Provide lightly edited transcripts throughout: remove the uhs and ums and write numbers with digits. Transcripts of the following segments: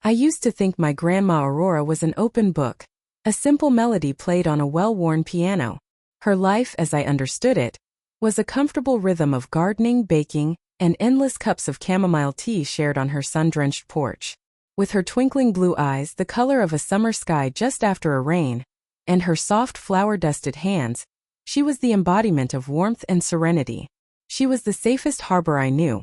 I used to think my Grandma Aurora was an open book, a simple melody played on a well-worn piano. Her life, as I understood it, was a comfortable rhythm of gardening, baking, and endless cups of chamomile tea shared on her sun-drenched porch. With her twinkling blue eyes the color of a summer sky just after a rain, and her soft flower-dusted hands, she was the embodiment of warmth and serenity. She was the safest harbor I knew,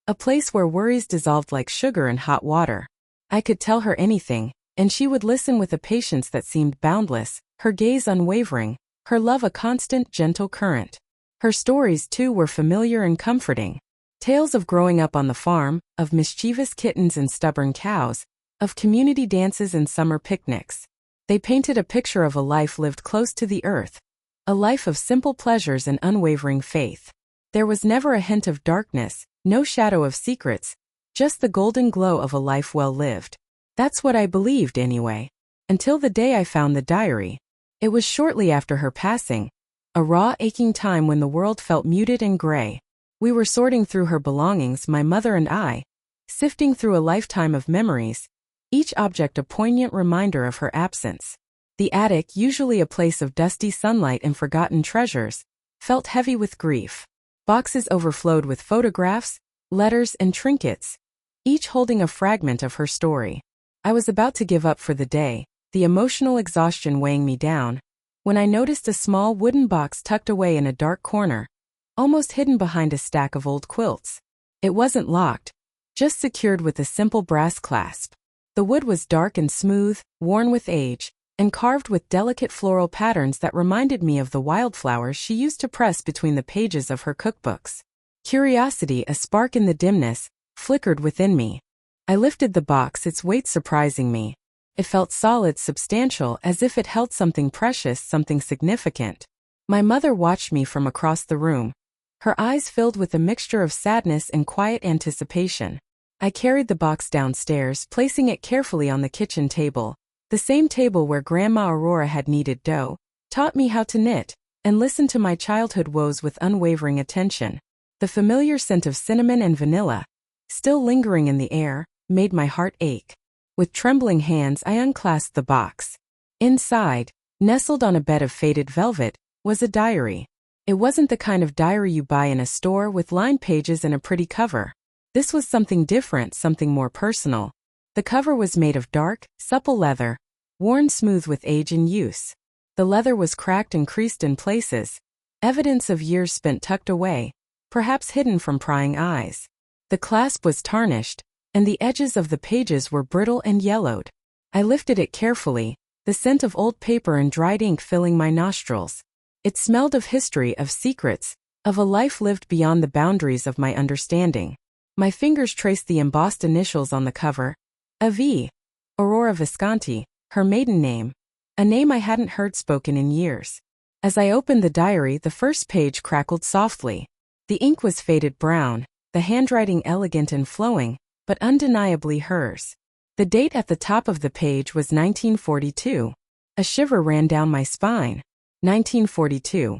a place where worries dissolved like sugar in hot water. I could tell her anything, and she would listen with a patience that seemed boundless, her gaze unwavering, her love a constant, gentle current. Her stories, too, were familiar and comforting. Tales of growing up on the farm, of mischievous kittens and stubborn cows, of community dances and summer picnics. They painted a picture of a life lived close to the earth, a life of simple pleasures and unwavering faith. There was never a hint of darkness, no shadow of secrets, just the golden glow of a life well lived. That's what I believed anyway. Until the day I found the diary. It was shortly after her passing, a raw, aching time when the world felt muted and gray. We were sorting through her belongings, my mother and I, sifting through a lifetime of memories, each object a poignant reminder of her absence. The attic, usually a place of dusty sunlight and forgotten treasures, felt heavy with grief. Boxes overflowed with photographs, letters, and trinkets, each holding a fragment of her story. I was about to give up for the day, the emotional exhaustion weighing me down, when I noticed a small wooden box tucked away in a dark corner, almost hidden behind a stack of old quilts. It wasn't locked, just secured with a simple brass clasp. The wood was dark and smooth, worn with age, and carved with delicate floral patterns that reminded me of the wildflowers she used to press between the pages of her cookbooks. Curiosity, a spark in the dimness, flickered within me. I lifted the box, its weight surprising me. It felt solid, substantial, as if it held something precious, something significant. My mother watched me from across the room, her eyes filled with a mixture of sadness and quiet anticipation. I carried the box downstairs, placing it carefully on the kitchen table, the same table where Grandma Aurora had kneaded dough, taught me how to knit, and listened to my childhood woes with unwavering attention. The familiar scent of cinnamon and vanilla, still lingering in the air, made my heart ache. With trembling hands I unclasped the box. Inside, nestled on a bed of faded velvet, was a diary. It wasn't the kind of diary you buy in a store with lined pages and a pretty cover. This was something different, something more personal. The cover was made of dark, supple leather, worn smooth with age and use. The leather was cracked and creased in places, evidence of years spent tucked away, perhaps hidden from prying eyes. The clasp was tarnished, and the edges of the pages were brittle and yellowed. I lifted it carefully, the scent of old paper and dried ink filling my nostrils. It smelled of history, of secrets, of a life lived beyond the boundaries of my understanding. My fingers traced the embossed initials on the cover. A.V. Aurora Visconti, her maiden name, a name I hadn't heard spoken in years. As I opened the diary, the first page crackled softly. The ink was faded brown, the handwriting elegant and flowing, but undeniably hers. The date at the top of the page was 1942. A shiver ran down my spine. 1942.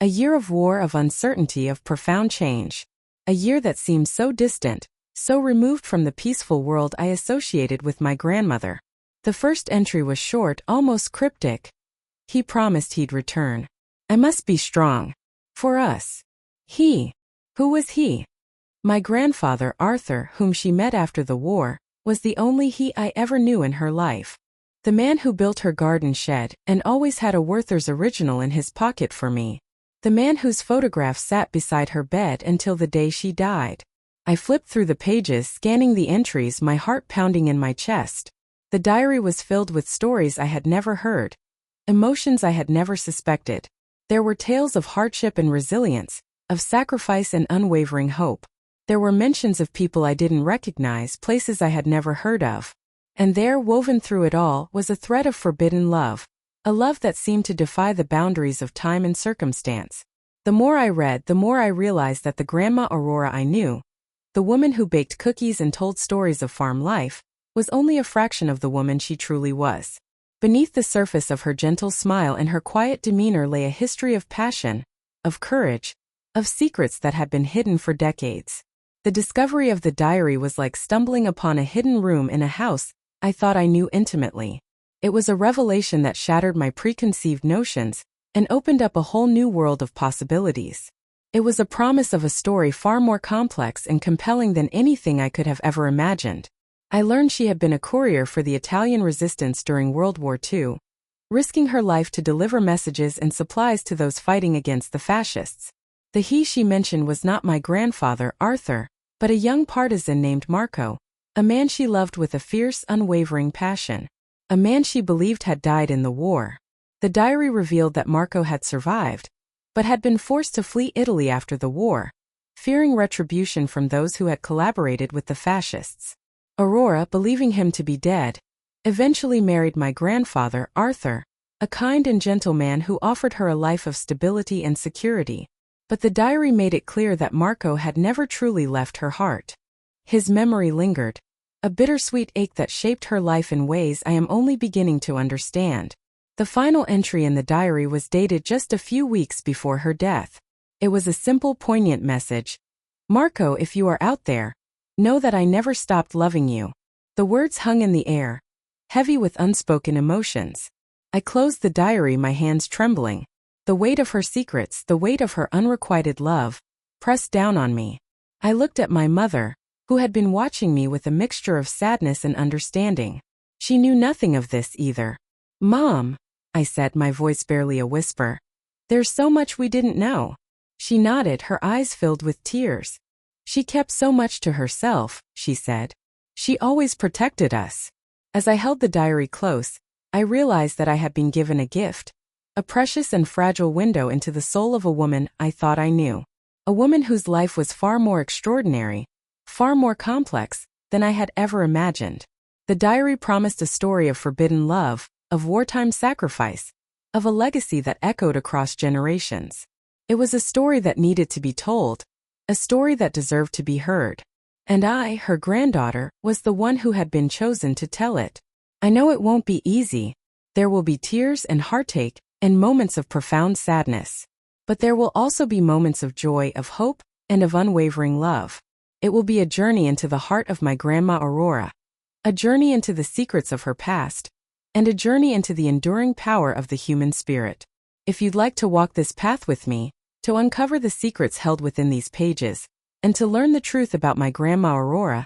A year of war, of uncertainty, of profound change. A year that seemed so distant, so removed from the peaceful world I associated with my grandmother. The first entry was short, almost cryptic. He promised he'd return. I must be strong. For us. He. Who was he? My grandfather, Arthur, whom she met after the war, was the only he I ever knew in her life. The man who built her garden shed and always had a Werther's original in his pocket for me. The man whose photograph sat beside her bed until the day she died. I flipped through the pages, scanning the entries, my heart pounding in my chest. The diary was filled with stories I had never heard, emotions I had never suspected. There were tales of hardship and resilience, of sacrifice and unwavering hope. There were mentions of people I didn't recognize, places I had never heard of. And there, woven through it all, was a thread of forbidden love, a love that seemed to defy the boundaries of time and circumstance. The more I read, the more I realized that the Grandma Aurora I knew, the woman who baked cookies and told stories of farm life, was only a fraction of the woman she truly was. Beneath the surface of her gentle smile and her quiet demeanor lay a history of passion, of courage, of secrets that had been hidden for decades. The discovery of the diary was like stumbling upon a hidden room in a house I thought I knew intimately. It was a revelation that shattered my preconceived notions and opened up a whole new world of possibilities. It was a promise of a story far more complex and compelling than anything I could have ever imagined. I learned she had been a courier for the Italian resistance during World War II, risking her life to deliver messages and supplies to those fighting against the fascists. The he she mentioned was not my grandfather, Arthur, but a young partisan named Marco, a man she loved with a fierce, unwavering passion. A man she believed had died in the war. The diary revealed that Marco had survived, but had been forced to flee Italy after the war, fearing retribution from those who had collaborated with the fascists. Aurora, believing him to be dead, eventually married my grandfather, Arthur, a kind and gentle man who offered her a life of stability and security. But the diary made it clear that Marco had never truly left her heart. His memory lingered, a bittersweet ache that shaped her life in ways I am only beginning to understand. The final entry in the diary was dated just a few weeks before her death. It was a simple, poignant message. Marco, if you are out there, know that I never stopped loving you. The words hung in the air, heavy with unspoken emotions. I closed the diary, my hands trembling. The weight of her secrets, the weight of her unrequited love, pressed down on me. I looked at my mother, who had been watching me with a mixture of sadness and understanding. She knew nothing of this either. "Mom," I said, my voice barely a whisper. "There's so much we didn't know." She nodded, her eyes filled with tears. "She kept so much to herself," she said. "She always protected us." As I held the diary close, I realized that I had been given a gift. A precious and fragile window into the soul of a woman I thought I knew. A woman whose life was far more extraordinary, far more complex, than I had ever imagined. The diary promised a story of forbidden love, of wartime sacrifice, of a legacy that echoed across generations. It was a story that needed to be told, a story that deserved to be heard. And I, her granddaughter, was the one who had been chosen to tell it. I know it won't be easy. There will be tears and heartache, and moments of profound sadness. But there will also be moments of joy, of hope, and of unwavering love. It will be a journey into the heart of my Grandma Aurora, a journey into the secrets of her past, and a journey into the enduring power of the human spirit. If you'd like to walk this path with me, to uncover the secrets held within these pages, and to learn the truth about my Grandma Aurora,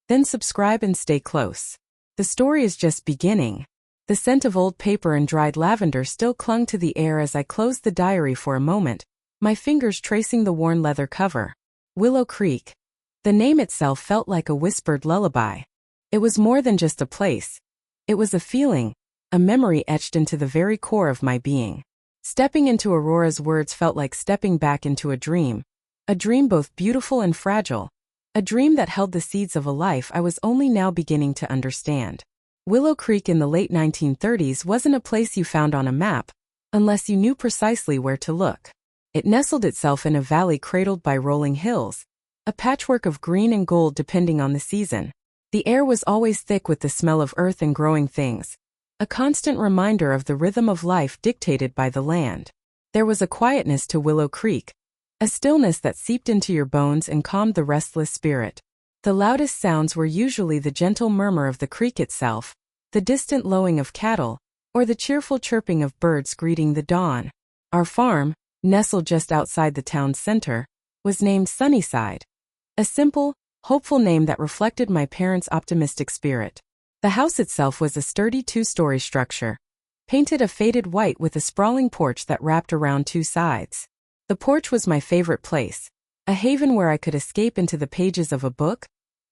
then subscribe and stay close. The story is just beginning. The scent of old paper and dried lavender still clung to the air as I closed the diary for a moment, my fingers tracing the worn leather cover. Willow Creek. The name itself felt like a whispered lullaby. It was more than just a place. It was a feeling, a memory etched into the very core of my being. Stepping into Aurora's words felt like stepping back into a dream both beautiful and fragile, a dream that held the seeds of a life I was only now beginning to understand. Willow Creek in the late 1930s wasn't a place you found on a map, unless you knew precisely where to look. It nestled itself in a valley cradled by rolling hills, a patchwork of green and gold depending on the season. The air was always thick with the smell of earth and growing things, a constant reminder of the rhythm of life dictated by the land. There was a quietness to Willow Creek, a stillness that seeped into your bones and calmed the restless spirit. The loudest sounds were usually the gentle murmur of the creek itself, the distant lowing of cattle, or the cheerful chirping of birds greeting the dawn. Our farm, nestled just outside the town's center, was named Sunnyside, a simple, hopeful name that reflected my parents' optimistic spirit. The house itself was a sturdy two-story structure, painted a faded white with a sprawling porch that wrapped around two sides. The porch was my favorite place, a haven where I could escape into the pages of a book,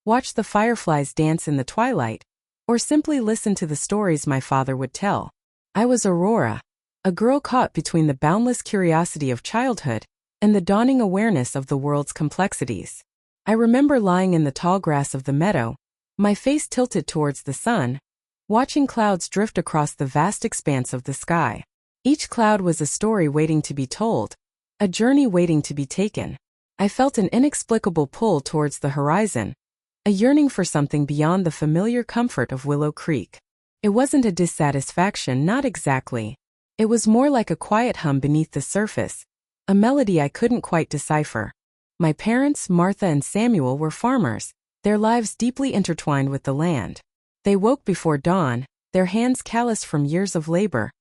watch the fireflies dance in the twilight, or simply listen to the stories my father would tell. I was Aurora, a girl caught between the boundless curiosity of childhood and the dawning awareness of the world's complexities. I remember lying in the tall grass of the meadow, my face tilted towards the sun, watching clouds drift across the vast expanse of the sky. Each cloud was a story waiting to be told, a journey waiting to be taken. I felt an inexplicable pull towards the horizon, a yearning for something beyond the familiar comfort of Willow Creek. It wasn't a dissatisfaction, not exactly. It was more like a quiet hum beneath the surface, a melody I couldn't quite decipher. My parents, Martha and Samuel, were farmers, their lives deeply intertwined with the land. They woke before dawn, their hands calloused from years of labor,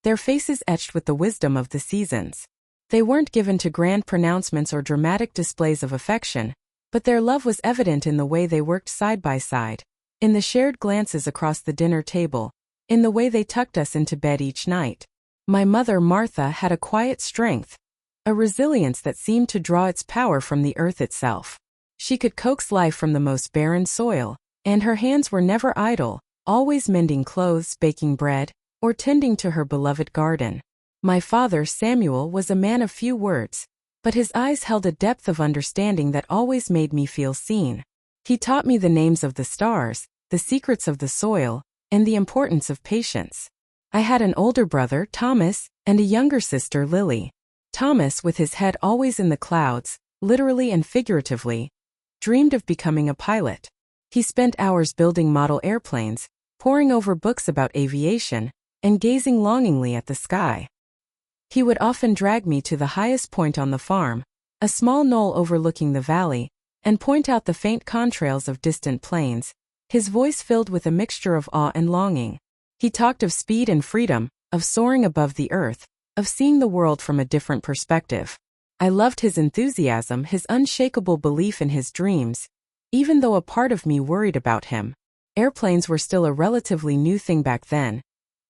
their faces etched with the wisdom of the seasons. They weren't given to grand pronouncements or dramatic displays of affection, but their love was evident in the way they worked side by side, in the shared glances across the dinner table, in the way they tucked us into bed each night. My mother, Martha, had a quiet strength, a resilience that seemed to draw its power from the earth itself. She could coax life from the most barren soil, and her hands were never idle, always mending clothes, baking bread, or tending to her beloved garden. My father, Samuel, was a man of few words, but his eyes held a depth of understanding that always made me feel seen. He taught me the names of the stars, the secrets of the soil, and the importance of patience. I had an older brother, Thomas, and a younger sister, Lily. Thomas, with his head always in the clouds, literally and figuratively, dreamed of becoming a pilot. He spent hours building model airplanes, poring over books about aviation, and gazing longingly at the sky. He would often drag me to the highest point on the farm, a small knoll overlooking the valley, and point out the faint contrails of distant plains, his voice filled with a mixture of awe and longing. He talked of speed and freedom, of soaring above the earth, of seeing the world from a different perspective. I loved his enthusiasm, his unshakable belief in his dreams, even though a part of me worried about him. Airplanes were still a relatively new thing back then,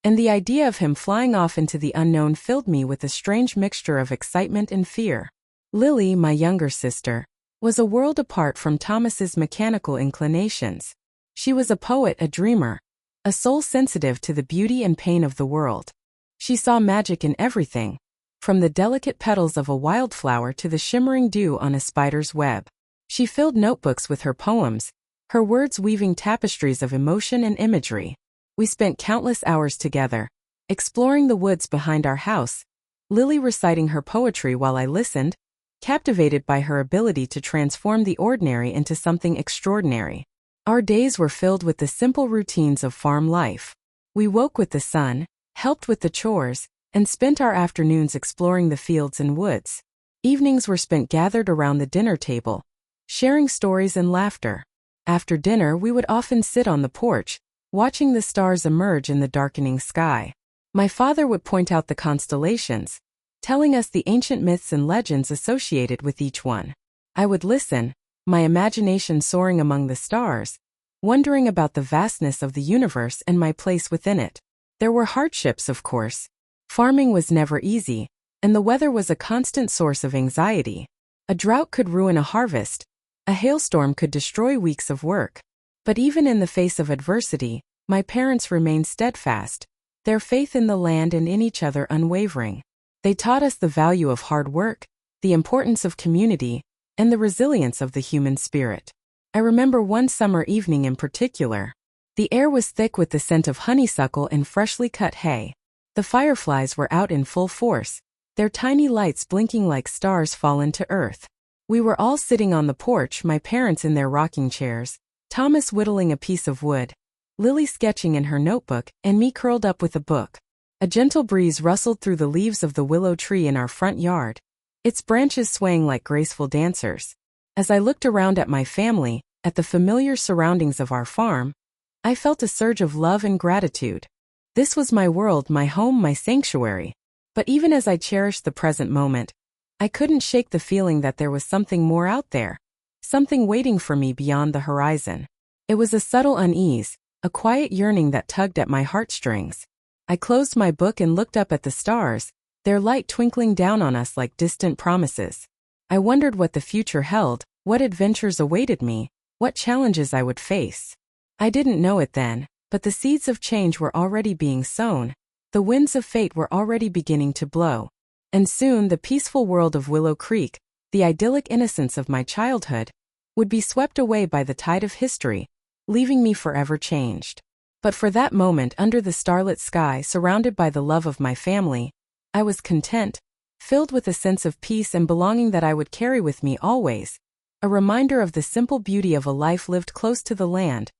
and the idea of him flying off into the unknown filled me with a strange mixture of excitement and fear. Lily, my younger sister, was a world apart from Thomas's mechanical inclinations. She was a poet, a dreamer, a soul sensitive to the beauty and pain of the world. She saw magic in everything, from the delicate petals of a wildflower to the shimmering dew on a spider's web. She filled notebooks with her poems, her words weaving tapestries of emotion and imagery. We spent countless hours together, exploring the woods behind our house, Lily reciting her poetry while I listened, captivated by her ability to transform the ordinary into something extraordinary. Our days were filled with the simple routines of farm life. We woke with the sun, helped with the chores, and spent our afternoons exploring the fields and woods. Evenings were spent gathered around the dinner table, sharing stories and laughter. After dinner, we would often sit on the porch, watching the stars emerge in the darkening sky. My father would point out the constellations, telling us the ancient myths and legends associated with each one. I would listen, my imagination soaring among the stars, wondering about the vastness of the universe and my place within it. There were hardships, of course. Farming was never easy, and the weather was a constant source of anxiety. A drought could ruin a harvest, a hailstorm could destroy weeks of work. But even in the face of adversity, my parents remained steadfast, their faith in the land and in each other unwavering. They taught us the value of hard work, the importance of community, and the resilience of the human spirit. I remember one summer evening in particular. The air was thick with the scent of honeysuckle and freshly cut hay. The fireflies were out in full force, their tiny lights blinking like stars fallen to earth. We were all sitting on the porch, my parents in their rocking chairs, Thomas whittling a piece of wood, Lily sketching in her notebook, and me curled up with a book. A gentle breeze rustled through the leaves of the willow tree in our front yard, its branches swaying like graceful dancers. As I looked around at my family, at the familiar surroundings of our farm, I felt a surge of love and gratitude. This was my world, my home, my sanctuary. But even as I cherished the present moment, I couldn't shake the feeling that there was something more out there, something waiting for me beyond the horizon. It was a subtle unease, a quiet yearning that tugged at my heartstrings. I closed my book and looked up at the stars, their light twinkling down on us like distant promises. I wondered what the future held, what adventures awaited me, what challenges I would face. I didn't know it then, but the seeds of change were already being sown, the winds of fate were already beginning to blow. And soon the peaceful world of Willow Creek, the idyllic innocence of my childhood, would be swept away by the tide of history, leaving me forever changed. But for that moment under the starlit sky, surrounded by the love of my family, I was content, filled with a sense of peace and belonging that I would carry with me always, a reminder of the simple beauty of a life lived close to the land,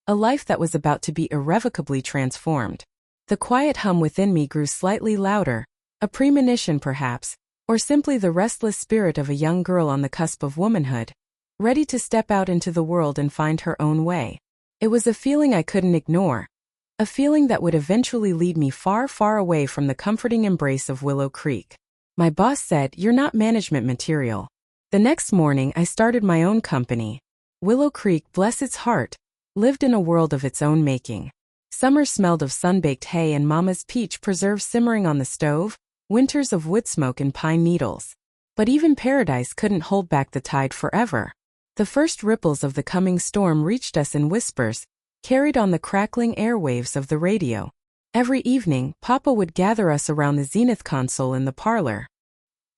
a life that was about to be irrevocably transformed. The quiet hum within me grew slightly louder, a premonition perhaps, or simply the restless spirit of a young girl on the cusp of womanhood, ready to step out into the world and find her own way. It was a feeling I couldn't ignore, a feeling that would eventually lead me far, far away from the comforting embrace of Willow Creek. My boss said, "You're not management material." The next morning, I started my own company. Willow Creek, bless its heart, lived in a world of its own making. Summer smelled of sun-baked hay and Mama's peach preserve simmering on the stove, winters of wood smoke and pine needles. But even paradise couldn't hold back the tide forever. The first ripples of the coming storm reached us in whispers, carried on the crackling airwaves of the radio. Every evening, Papa would gather us around the Zenith console in the parlor.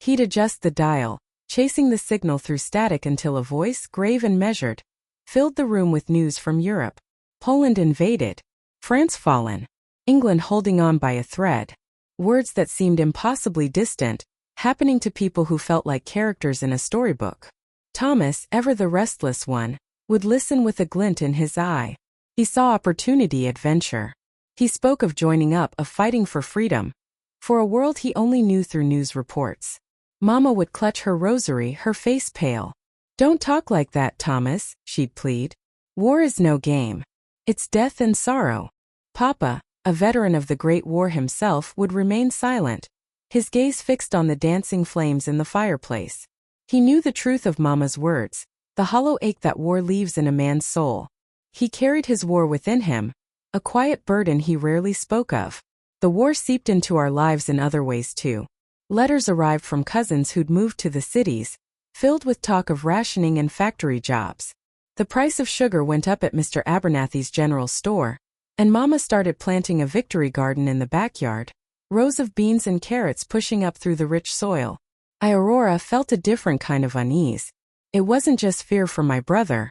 He'd adjust the dial, chasing the signal through static until a voice, grave and measured, filled the room with news from Europe. Poland invaded, France fallen, England holding on by a thread. Words that seemed impossibly distant, happening to people who felt like characters in a storybook. Thomas, ever the restless one, would listen with a glint in his eye. He saw opportunity, adventure. He spoke of joining up, of fighting for freedom, for a world he only knew through news reports. Mama would clutch her rosary, her face pale. "Don't talk like that, Thomas," she'd plead. "War is no game. It's death and sorrow." Papa, a veteran of the Great War himself, would remain silent, his gaze fixed on the dancing flames in the fireplace. He knew the truth of Mama's words, the hollow ache that war leaves in a man's soul. He carried his war within him, a quiet burden he rarely spoke of. The war seeped into our lives in other ways too. Letters arrived from cousins who'd moved to the cities, filled with talk of rationing and factory jobs. The price of sugar went up at Mr. Abernathy's general store, and Mama started planting a victory garden in the backyard, rows of beans and carrots pushing up through the rich soil. Aurora felt a different kind of unease. It wasn't just fear for my brother,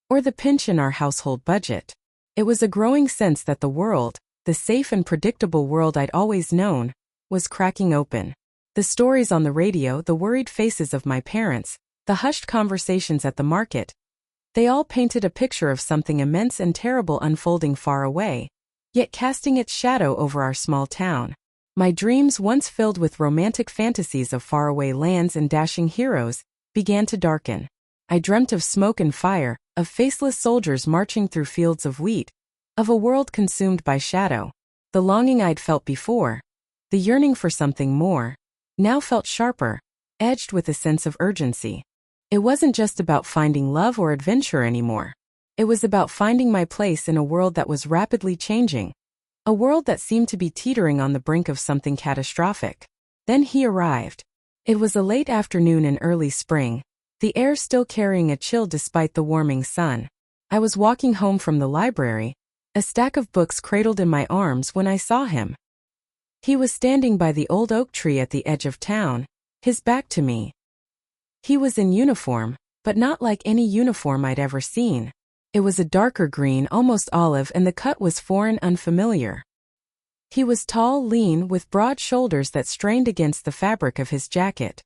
or the pinch in our household budget. It was a growing sense that the world, the safe and predictable world I'd always known, was cracking open. The stories on the radio, the worried faces of my parents, the hushed conversations at the market, they all painted a picture of something immense and terrible unfolding far away, yet casting its shadow over our small town. My dreams, once filled with romantic fantasies of faraway lands and dashing heroes, began to darken. I dreamt of smoke and fire, of faceless soldiers marching through fields of wheat, of a world consumed by shadow. The longing I'd felt before, the yearning for something more, now felt sharper, edged with a sense of urgency. It wasn't just about finding love or adventure anymore. It was about finding my place in a world that was rapidly changing, a world that seemed to be teetering on the brink of something catastrophic. Then he arrived. It was a late afternoon in early spring, the air still carrying a chill despite the warming sun. I was walking home from the library, a stack of books cradled in my arms, when I saw him. He was standing by the old oak tree at the edge of town, his back to me. He was in uniform, but not like any uniform I'd ever seen. It was a darker green, almost olive, and the cut was foreign, unfamiliar. He was tall, lean, with broad shoulders that strained against the fabric of his jacket.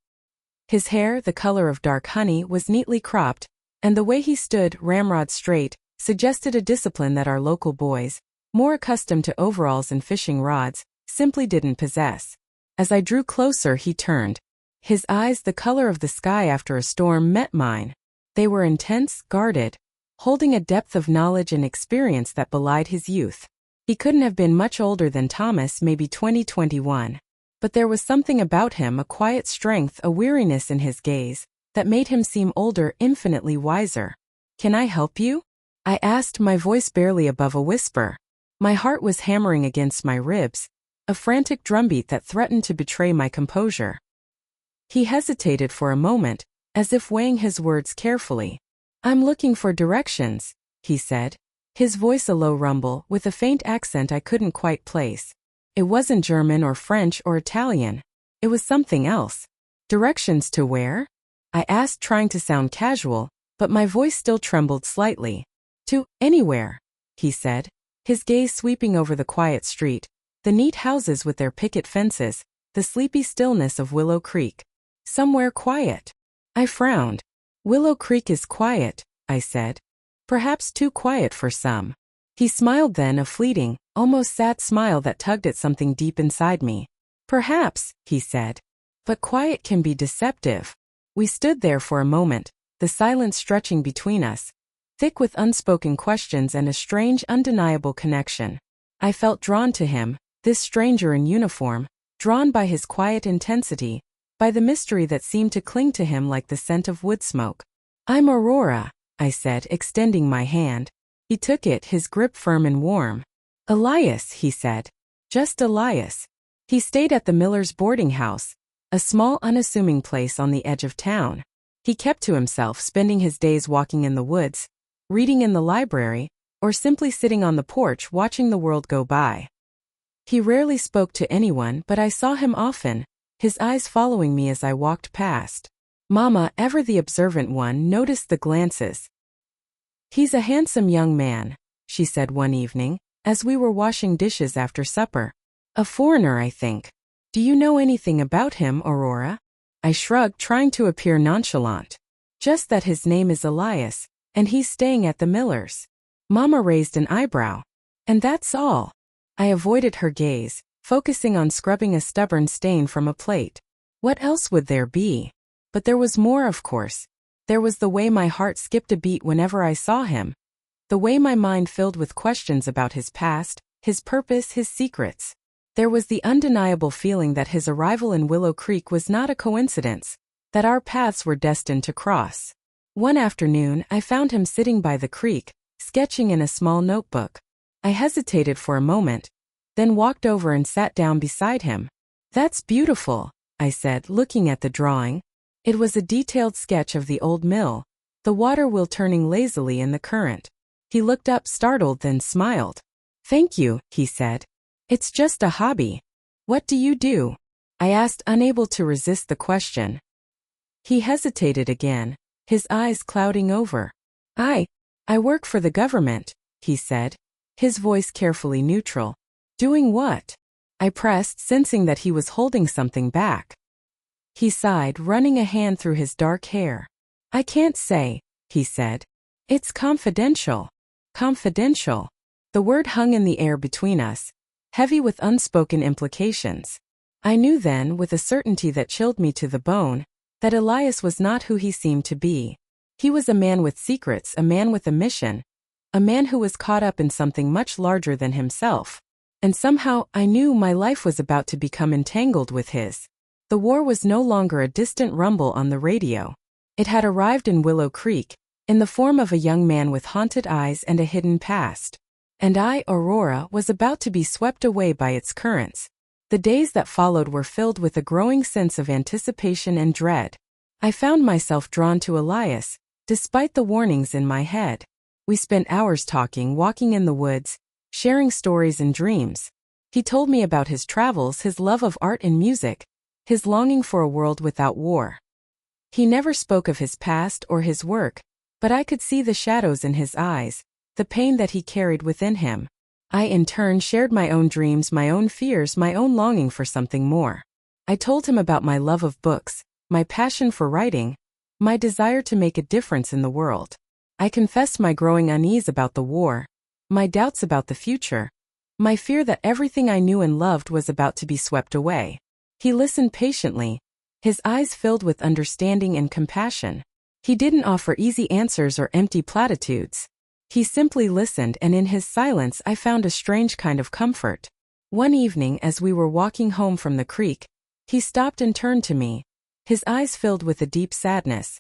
His hair, the color of dark honey, was neatly cropped, and the way he stood, ramrod straight, suggested a discipline that our local boys, more accustomed to overalls and fishing rods, simply didn't possess. As I drew closer, he turned. His eyes, the color of the sky after a storm, met mine. They were intense, guarded, holding a depth of knowledge and experience that belied his youth. He couldn't have been much older than Thomas, maybe 20-21. But there was something about him, a quiet strength, a weariness in his gaze, that made him seem older, infinitely wiser. "Can I help you?" I asked, my voice barely above a whisper. My heart was hammering against my ribs, a frantic drumbeat that threatened to betray my composure. He hesitated for a moment, as if weighing his words carefully. "I'm looking for directions," he said, his voice a low rumble, with a faint accent I couldn't quite place. It wasn't German or French or Italian. It was something else. "Directions to where?" I asked, trying to sound casual, but my voice still trembled slightly. "To anywhere," he said, his gaze sweeping over the quiet street, the neat houses with their picket fences, the sleepy stillness of Willow Creek. "Somewhere quiet." I frowned. "Willow Creek is quiet," I said. "Perhaps too quiet for some." He smiled then, a fleeting, almost sad smile that tugged at something deep inside me. "Perhaps," he said. But quiet can be deceptive. We stood there for a moment, the silence stretching between us, thick with unspoken questions and a strange, undeniable connection. I felt drawn to him, this stranger in uniform, drawn by his quiet intensity, by the mystery that seemed to cling to him like the scent of wood smoke. "I'm Aurora," I said, extending my hand. He took it, his grip firm and warm. "Elias," he said. "Just Elias." He stayed at the Millers' boarding house, a small unassuming place on the edge of town. He kept to himself, spending his days walking in the woods, reading in the library, or simply sitting on the porch watching the world go by. He rarely spoke to anyone, but I saw him often, his eyes following me as I walked past. Mama, ever the observant one, noticed the glances. "He's a handsome young man," she said one evening, as we were washing dishes after supper. "A foreigner, I think. Do you know anything about him, Aurora?" I shrugged, trying to appear nonchalant. "Just that his name is Elias, and he's staying at the Millers." Mama raised an eyebrow. "And that's all?" I avoided her gaze, focusing on scrubbing a stubborn stain from a plate. What else would there be? But there was more, of course. There was the way my heart skipped a beat whenever I saw him. The way my mind filled with questions about his past, his purpose, his secrets. There was the undeniable feeling that his arrival in Willow Creek was not a coincidence, that our paths were destined to cross. One afternoon, I found him sitting by the creek, sketching in a small notebook. I hesitated for a moment, then walked over and sat down beside him. "That's beautiful," I said, looking at the drawing. It was a detailed sketch of the old mill, the water wheel turning lazily in the current. He looked up, startled, then smiled. "Thank you," he said. "It's just a hobby." "What do you do?" I asked, unable to resist the question. He hesitated again, his eyes clouding over. I work for the government," he said, his voice carefully neutral. "Doing what?" I pressed, sensing that he was holding something back. He sighed, running a hand through his dark hair. "I can't say," he said. "It's confidential." Confidential. The word hung in the air between us, heavy with unspoken implications. I knew then, with a certainty that chilled me to the bone, that Elias was not who he seemed to be. He was a man with secrets, a man with a mission, a man who was caught up in something much larger than himself. And somehow, I knew my life was about to become entangled with his. The war was no longer a distant rumble on the radio. It had arrived in Willow Creek, in the form of a young man with haunted eyes and a hidden past. And I, Aurora, was about to be swept away by its currents. The days that followed were filled with a growing sense of anticipation and dread. I found myself drawn to Elias, despite the warnings in my head. We spent hours talking, walking in the woods, sharing stories and dreams. He told me about his travels, his love of art and music, his longing for a world without war. He never spoke of his past or his work, but I could see the shadows in his eyes, the pain that he carried within him. I in turn shared my own dreams, my own fears, my own longing for something more. I told him about my love of books, my passion for writing, my desire to make a difference in the world. I confessed my growing unease about the war, my doubts about the future, my fear that everything I knew and loved was about to be swept away. He listened patiently, his eyes filled with understanding and compassion. He didn't offer easy answers or empty platitudes. He simply listened, and in his silence I found a strange kind of comfort. One evening, as we were walking home from the creek, he stopped and turned to me, his eyes filled with a deep sadness.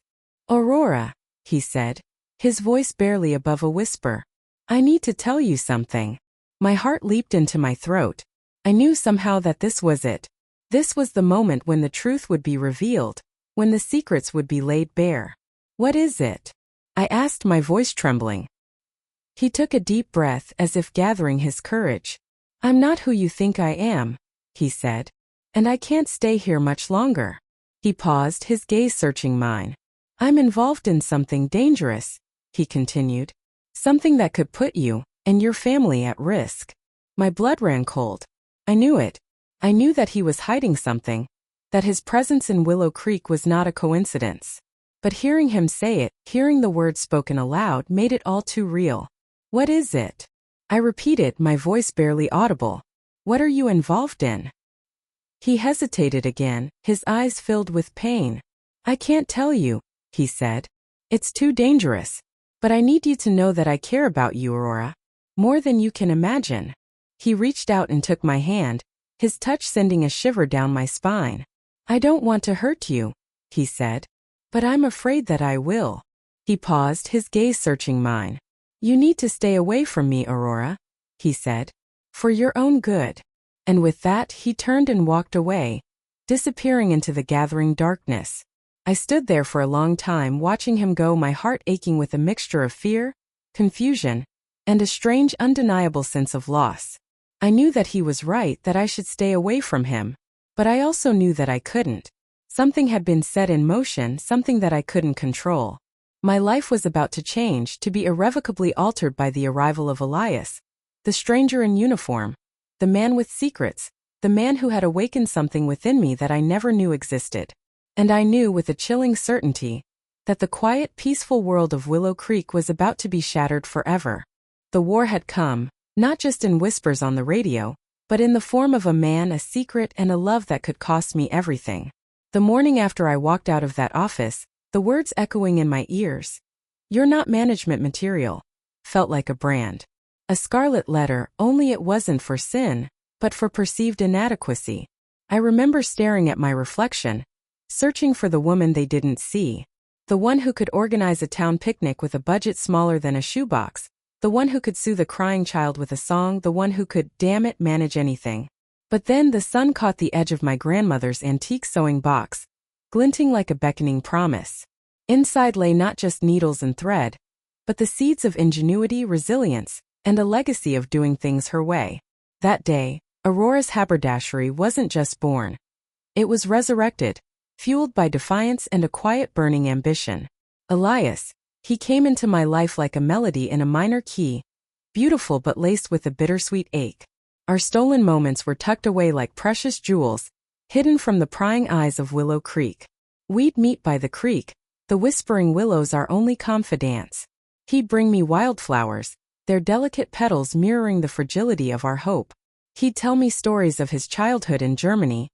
"Aurora," he said, his voice barely above a whisper. "I need to tell you something." My heart leaped into my throat. I knew somehow that this was it. This was the moment when the truth would be revealed, when the secrets would be laid bare. "What is it?" I asked, my voice trembling. He took a deep breath, as if gathering his courage. "I'm not who you think I am," he said. "And I can't stay here much longer." He paused, his gaze searching mine. "I'm involved in something dangerous," he continued. "Something that could put you and your family at risk." My blood ran cold. I knew it. I knew that he was hiding something, that his presence in Willow Creek was not a coincidence. But hearing him say it, hearing the words spoken aloud, made it all too real. "What is it?" I repeated, my voice barely audible. "What are you involved in?" He hesitated again, his eyes filled with pain. I can't tell you, he said. It's too dangerous. But I need you to know that I care about you, Aurora. More than you can imagine. He reached out and took my hand, his touch sending a shiver down my spine. I don't want to hurt you, he said. But I'm afraid that I will. He paused, his gaze searching mine. You need to stay away from me, Aurora, he said. For your own good. And with that, he turned and walked away, disappearing into the gathering darkness. I stood there for a long time watching him go, my heart aching with a mixture of fear, confusion, and a strange, undeniable sense of loss. I knew that he was right, that I should stay away from him, but I also knew that I couldn't. Something had been set in motion, something that I couldn't control. My life was about to change, to be irrevocably altered by the arrival of Elias, the stranger in uniform, the man with secrets, the man who had awakened something within me that I never knew existed. And I knew with a chilling certainty that the quiet, peaceful world of Willow Creek was about to be shattered forever. The war had come, not just in whispers on the radio, but in the form of a man, a secret, and a love that could cost me everything. The morning after I walked out of that office, the words echoing in my ears, "You're not management material," felt like a brand. A scarlet letter, only it wasn't for sin, but for perceived inadequacy. I remember staring at my reflection, searching for the woman they didn't see. The one who could organize a town picnic with a budget smaller than a shoebox. The one who could soothe a crying child with a song. The one who could, damn it, manage anything. But then the sun caught the edge of my grandmother's antique sewing box, glinting like a beckoning promise. Inside lay not just needles and thread, but the seeds of ingenuity, resilience, and a legacy of doing things her way. That day, Aurora's haberdashery wasn't just born. It was resurrected, fueled by defiance and a quiet burning ambition. Elias, he came into my life like a melody in a minor key, beautiful but laced with a bittersweet ache. Our stolen moments were tucked away like precious jewels, hidden from the prying eyes of Willow Creek. We'd meet by the creek, the whispering willows our only confidants. He'd bring me wildflowers, their delicate petals mirroring the fragility of our hope. He'd tell me stories of his childhood in Germany,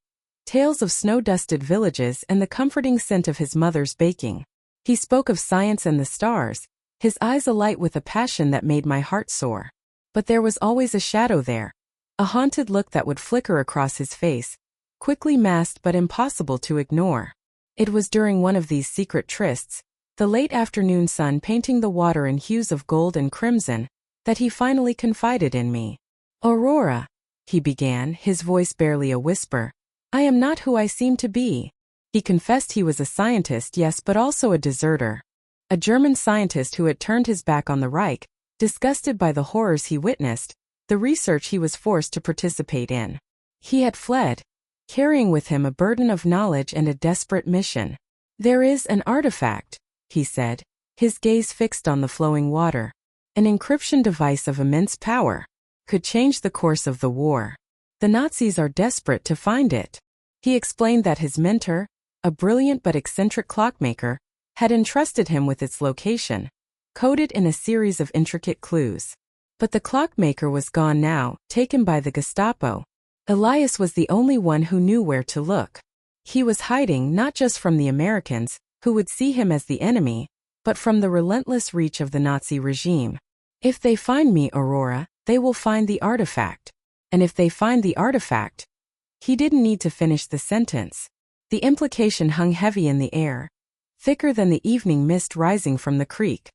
tales of snow-dusted villages and the comforting scent of his mother's baking. He spoke of science and the stars, his eyes alight with a passion that made my heart soar. But there was always a shadow there, a haunted look that would flicker across his face, quickly masked but impossible to ignore. It was during one of these secret trysts, the late afternoon sun painting the water in hues of gold and crimson, that he finally confided in me. "Aurora," he began, his voice barely a whisper, "I am not who I seem to be." He confessed he was a scientist, yes, but also a deserter. A German scientist who had turned his back on the Reich, disgusted by the horrors he witnessed, the research he was forced to participate in. He had fled, carrying with him a burden of knowledge and a desperate mission. "There is an artifact," he said, his gaze fixed on the flowing water. "An encryption device of immense power. Could change the course of the war. The Nazis are desperate to find it." He explained that his mentor, a brilliant but eccentric clockmaker, had entrusted him with its location, coded in a series of intricate clues. But the clockmaker was gone now, taken by the Gestapo. Elias was the only one who knew where to look. He was hiding not just from the Americans, who would see him as the enemy, but from the relentless reach of the Nazi regime. "If they find me, Aurora, they will find the artifact. And if they find the artifact..." He didn't need to finish the sentence. The implication hung heavy in the air, thicker than the evening mist rising from the creek.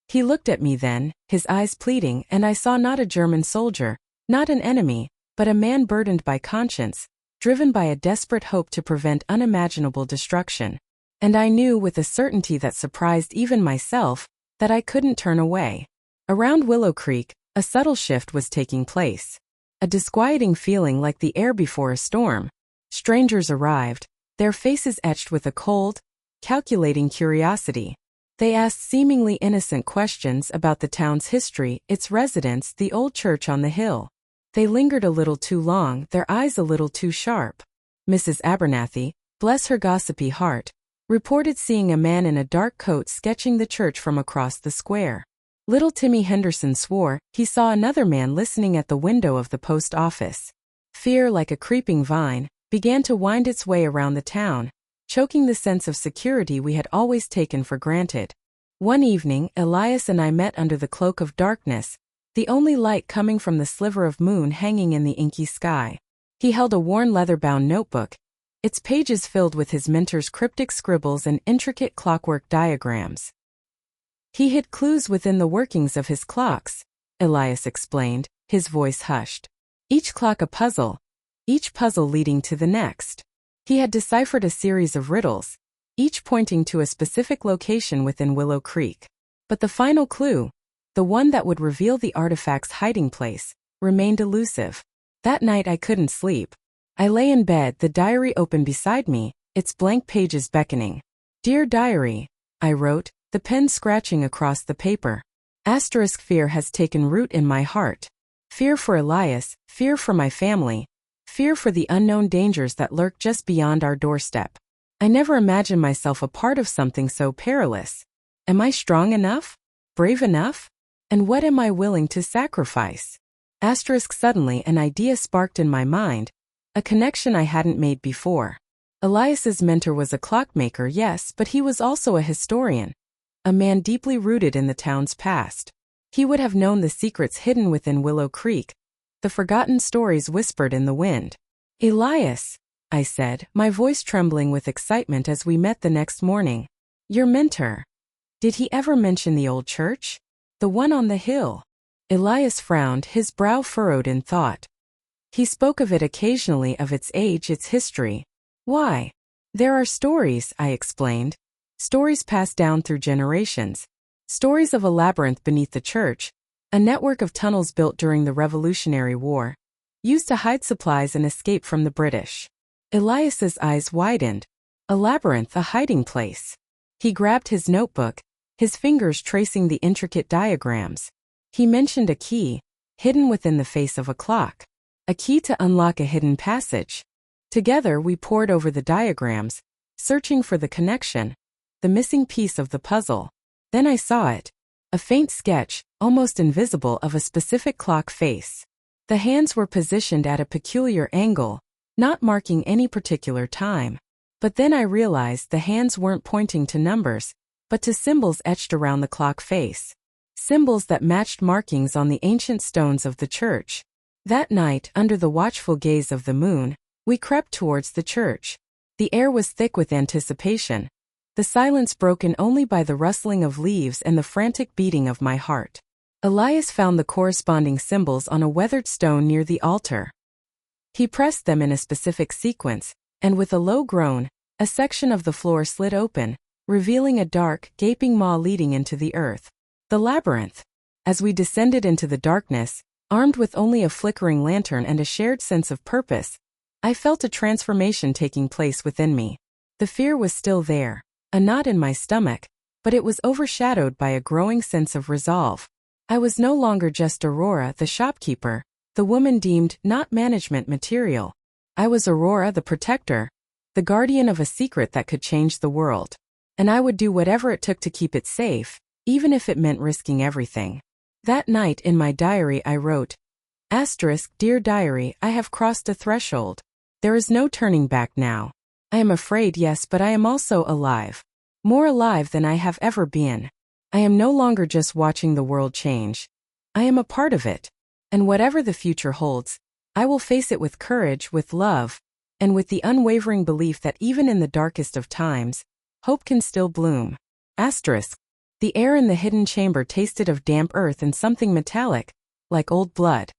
He looked at me then, his eyes pleading, and I saw not a German soldier, not an enemy, but a man burdened by conscience, driven by a desperate hope to prevent unimaginable destruction. And I knew with a certainty that surprised even myself, that I couldn't turn away. Around Willow Creek, a subtle shift was taking place. A disquieting feeling like the air before a storm. Strangers arrived, their faces etched with a cold, calculating curiosity. They asked seemingly innocent questions about the town's history, its residents, the old church on the hill. They lingered a little too long, their eyes a little too sharp. Mrs. Abernathy, bless her gossipy heart, reported seeing a man in a dark coat sketching the church from across the square. Little Timmy Henderson swore he saw another man listening at the window of the post office. Fear, like a creeping vine, began to wind its way around the town, choking the sense of security we had always taken for granted. One evening, Elias and I met under the cloak of darkness, the only light coming from the sliver of moon hanging in the inky sky. He held a worn leather-bound notebook, its pages filled with his mentor's cryptic scribbles and intricate clockwork diagrams. He hid clues within the workings of his clocks, Elias explained, his voice hushed. Each clock a puzzle, each puzzle leading to the next. He had deciphered a series of riddles, each pointing to a specific location within Willow Creek. But the final clue, the one that would reveal the artifact's hiding place, remained elusive. That night I couldn't sleep. I lay in bed, the diary open beside me, its blank pages beckoning. "Dear Diary," I wrote, the pen scratching across the paper. Fear has taken root in my heart. Fear for Elias, fear for my family, fear for the unknown dangers that lurk just beyond our doorstep. I never imagined myself a part of something so perilous. Am I strong enough? Brave enough? And what am I willing to sacrifice? Suddenly an idea sparked in my mind, a connection I hadn't made before. Elias's mentor was a clockmaker, yes, but he was also a historian, a man deeply rooted in the town's past. He would have known the secrets hidden within Willow Creek, the forgotten stories whispered in the wind. "Elias," I said, my voice trembling with excitement as we met the next morning. "Your mentor. Did he ever mention the old church? The one on the hill?" Elias frowned, his brow furrowed in thought. "He spoke of it occasionally, of its age, its history." "Why?" "There are stories," I explained. "Stories passed down through generations. Stories of a labyrinth beneath the church, a network of tunnels built during the Revolutionary War, used to hide supplies and escape from the British." Elias's eyes widened. "A labyrinth, a hiding place." He grabbed his notebook, his fingers tracing the intricate diagrams. He mentioned a key, hidden within the face of a clock. A key to unlock a hidden passage. Together we pored over the diagrams, searching for the connection, the missing piece of the puzzle. Then I saw it. A faint sketch, almost invisible, of a specific clock face. The hands were positioned at a peculiar angle, not marking any particular time. But then I realized the hands weren't pointing to numbers, but to symbols etched around the clock face. Symbols that matched markings on the ancient stones of the church. That night, under the watchful gaze of the moon, we crept towards the church. The air was thick with anticipation, the silence broken only by the rustling of leaves and the frantic beating of my heart. Elias found the corresponding symbols on a weathered stone near the altar. He pressed them in a specific sequence, and with a low groan, a section of the floor slid open, revealing a dark, gaping maw leading into the earth. The labyrinth. As we descended into the darkness, armed with only a flickering lantern and a shared sense of purpose, I felt a transformation taking place within me. The fear was still there, a knot in my stomach, but it was overshadowed by a growing sense of resolve. I was no longer just Aurora, the shopkeeper, the woman deemed not management material. I was Aurora, the protector, the guardian of a secret that could change the world. And I would do whatever it took to keep it safe, even if it meant risking everything. That night in my diary I wrote, "Dear Diary, I have crossed a threshold. There is no turning back now. I am afraid, yes, but I am also alive. More alive than I have ever been. I am no longer just watching the world change. I am a part of it. And whatever the future holds, I will face it with courage, with love, and with the unwavering belief that even in the darkest of times, hope can still bloom." The air in the hidden chamber tasted of damp earth and something metallic, like old blood.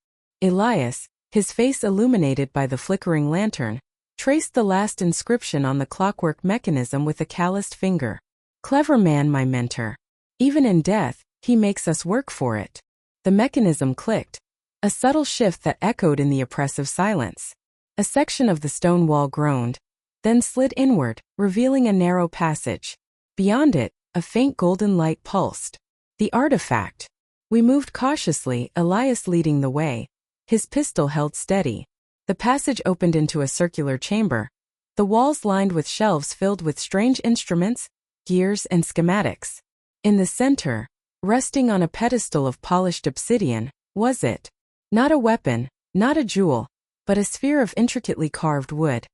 Elias, his face illuminated by the flickering lantern, traced the last inscription on the clockwork mechanism with a calloused finger. "Clever man, my mentor. Even in death, he makes us work for it." The mechanism clicked, a subtle shift that echoed in the oppressive silence. A section of the stone wall groaned, then slid inward, revealing a narrow passage. Beyond it, a faint golden light pulsed. The artifact. We moved cautiously, Elias leading the way, his pistol held steady. The passage opened into a circular chamber, the walls lined with shelves filled with strange instruments, gears, and schematics. In the center, resting on a pedestal of polished obsidian, was it. Not a weapon, not a jewel, but a sphere of intricately carved wood.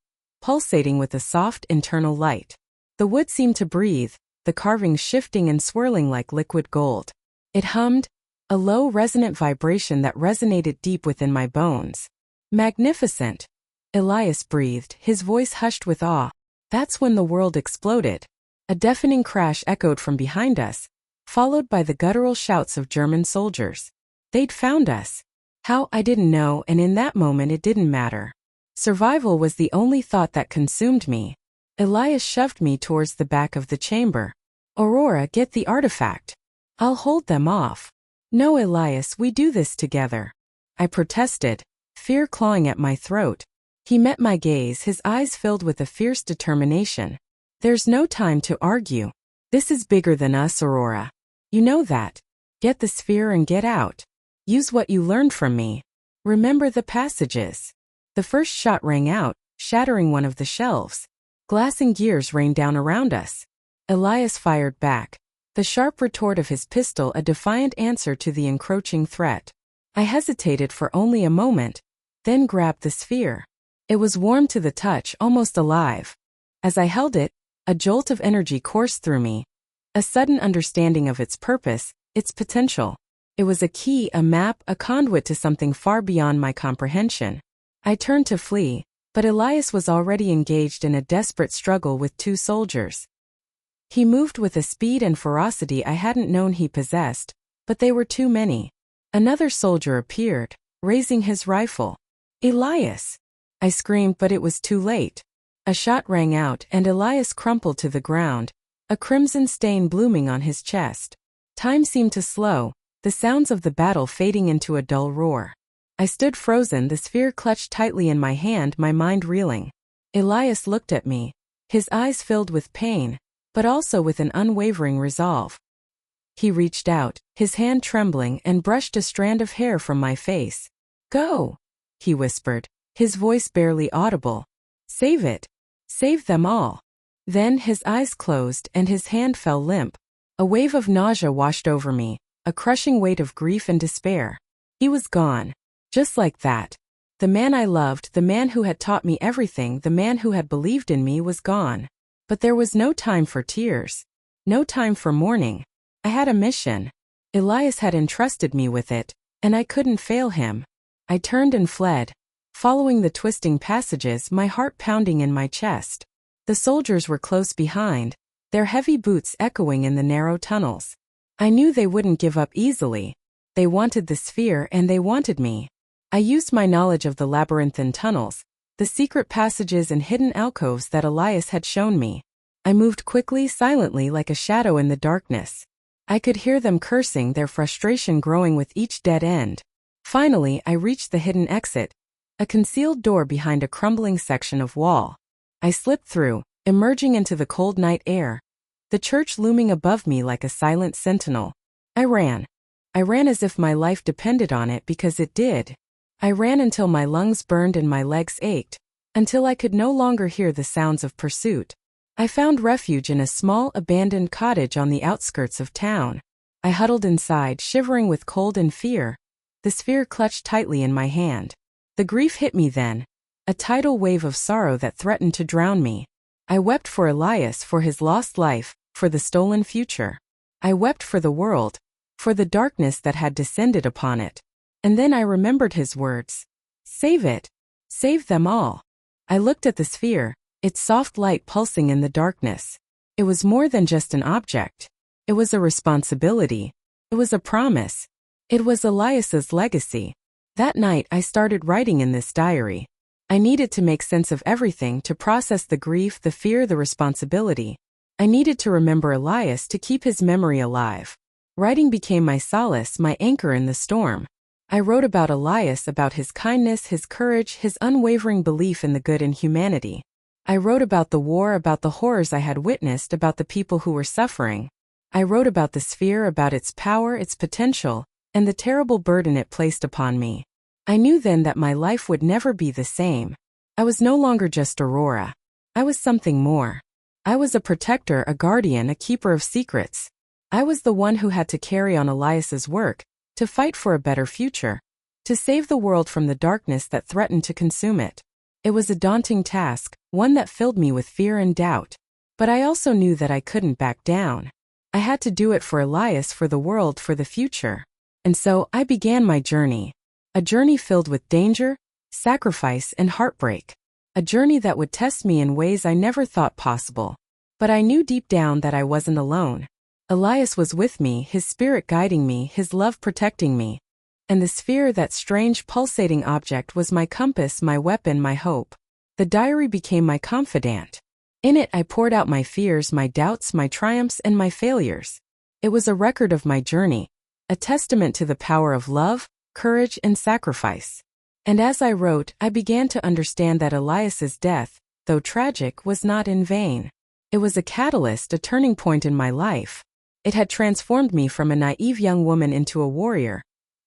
pulsating with a soft internal light. The wood seemed to breathe, the carvings shifting and swirling like liquid gold. It hummed, a low resonant vibration that resonated deep within my bones. Magnificent. Elias breathed, his voice hushed with awe. That's when the world exploded. A deafening crash echoed from behind us, followed by the guttural shouts of German soldiers. They'd found us. How, I didn't know, and in that moment it didn't matter. Survival was the only thought that consumed me. Elias shoved me towards the back of the chamber. Aurora, get the artifact. I'll hold them off. No, Elias, we do this together. I protested, fear clawing at my throat. He met my gaze, his eyes filled with a fierce determination. There's no time to argue. This is bigger than us, Aurora. You know that. Get the sphere and get out. Use what you learned from me. Remember the passages. The first shot rang out, shattering one of the shelves. Glass and gears rained down around us. Elias fired back, the sharp retort of his pistol a defiant answer to the encroaching threat. I hesitated for only a moment, then grabbed the sphere. It was warm to the touch, almost alive. As I held it, a jolt of energy coursed through me. A sudden understanding of its purpose, its potential. It was a key, a map, a conduit to something far beyond my comprehension. I turned to flee, but Elias was already engaged in a desperate struggle with two soldiers. He moved with a speed and ferocity I hadn't known he possessed, but they were too many. Another soldier appeared, raising his rifle. Elias! I screamed, but it was too late. A shot rang out and Elias crumpled to the ground, a crimson stain blooming on his chest. Time seemed to slow, the sounds of the battle fading into a dull roar. I stood frozen, the sphere clutched tightly in my hand, my mind reeling. Elias looked at me, his eyes filled with pain, but also with an unwavering resolve. He reached out, his hand trembling, and brushed a strand of hair from my face. Go, he whispered, his voice barely audible. Save it. Save them all. Then his eyes closed and his hand fell limp. A wave of nausea washed over me, a crushing weight of grief and despair. He was gone. Just like that. The man I loved, the man who had taught me everything, the man who had believed in me was gone. But there was no time for tears. No time for mourning. I had a mission. Elias had entrusted me with it, and I couldn't fail him. I turned and fled, following the twisting passages, my heart pounding in my chest. The soldiers were close behind, their heavy boots echoing in the narrow tunnels. I knew they wouldn't give up easily. They wanted the sphere and they wanted me. I used my knowledge of the labyrinthine tunnels, the secret passages and hidden alcoves that Elias had shown me. I moved quickly, silently, like a shadow in the darkness. I could hear them cursing, their frustration growing with each dead end. Finally, I reached the hidden exit, a concealed door behind a crumbling section of wall. I slipped through, emerging into the cold night air, the church looming above me like a silent sentinel. I ran. I ran as if my life depended on it, because it did. I ran until my lungs burned and my legs ached, until I could no longer hear the sounds of pursuit. I found refuge in a small abandoned cottage on the outskirts of town. I huddled inside, shivering with cold and fear, the sphere clutched tightly in my hand. The grief hit me then, a tidal wave of sorrow that threatened to drown me. I wept for Elias, for his lost life, for the stolen future. I wept for the world, for the darkness that had descended upon it. And then I remembered his words. Save it. Save them all. I looked at the sphere, its soft light pulsing in the darkness. It was more than just an object. It was a responsibility. It was a promise. It was Elias's legacy. That night I started writing in this diary. I needed to make sense of everything, to process the grief, the fear, the responsibility. I needed to remember Elias, to keep his memory alive. Writing became my solace, my anchor in the storm. I wrote about Elias, about his kindness, his courage, his unwavering belief in the good in humanity. I wrote about the war, about the horrors I had witnessed, about the people who were suffering. I wrote about the sphere, about its power, its potential, and the terrible burden it placed upon me. I knew then that my life would never be the same. I was no longer just Aurora. I was something more. I was a protector, a guardian, a keeper of secrets. I was the one who had to carry on Elias's work, to fight for a better future, to save the world from the darkness that threatened to consume it. It was a daunting task, one that filled me with fear and doubt. But I also knew that I couldn't back down. I had to do it for Elias, for the world, for the future. And so, I began my journey. A journey filled with danger, sacrifice, and heartbreak. A journey that would test me in ways I never thought possible. But I knew deep down that I wasn't alone. Elias was with me, his spirit guiding me, his love protecting me. And the sphere, that strange pulsating object, was my compass, my weapon, my hope. The diary became my confidant. In it I poured out my fears, my doubts, my triumphs, and my failures. It was a record of my journey, a testament to the power of love, courage, and sacrifice. And as I wrote, I began to understand that Elias's death, though tragic, was not in vain. It was a catalyst, a turning point in my life. It had transformed me from a naive young woman into a warrior,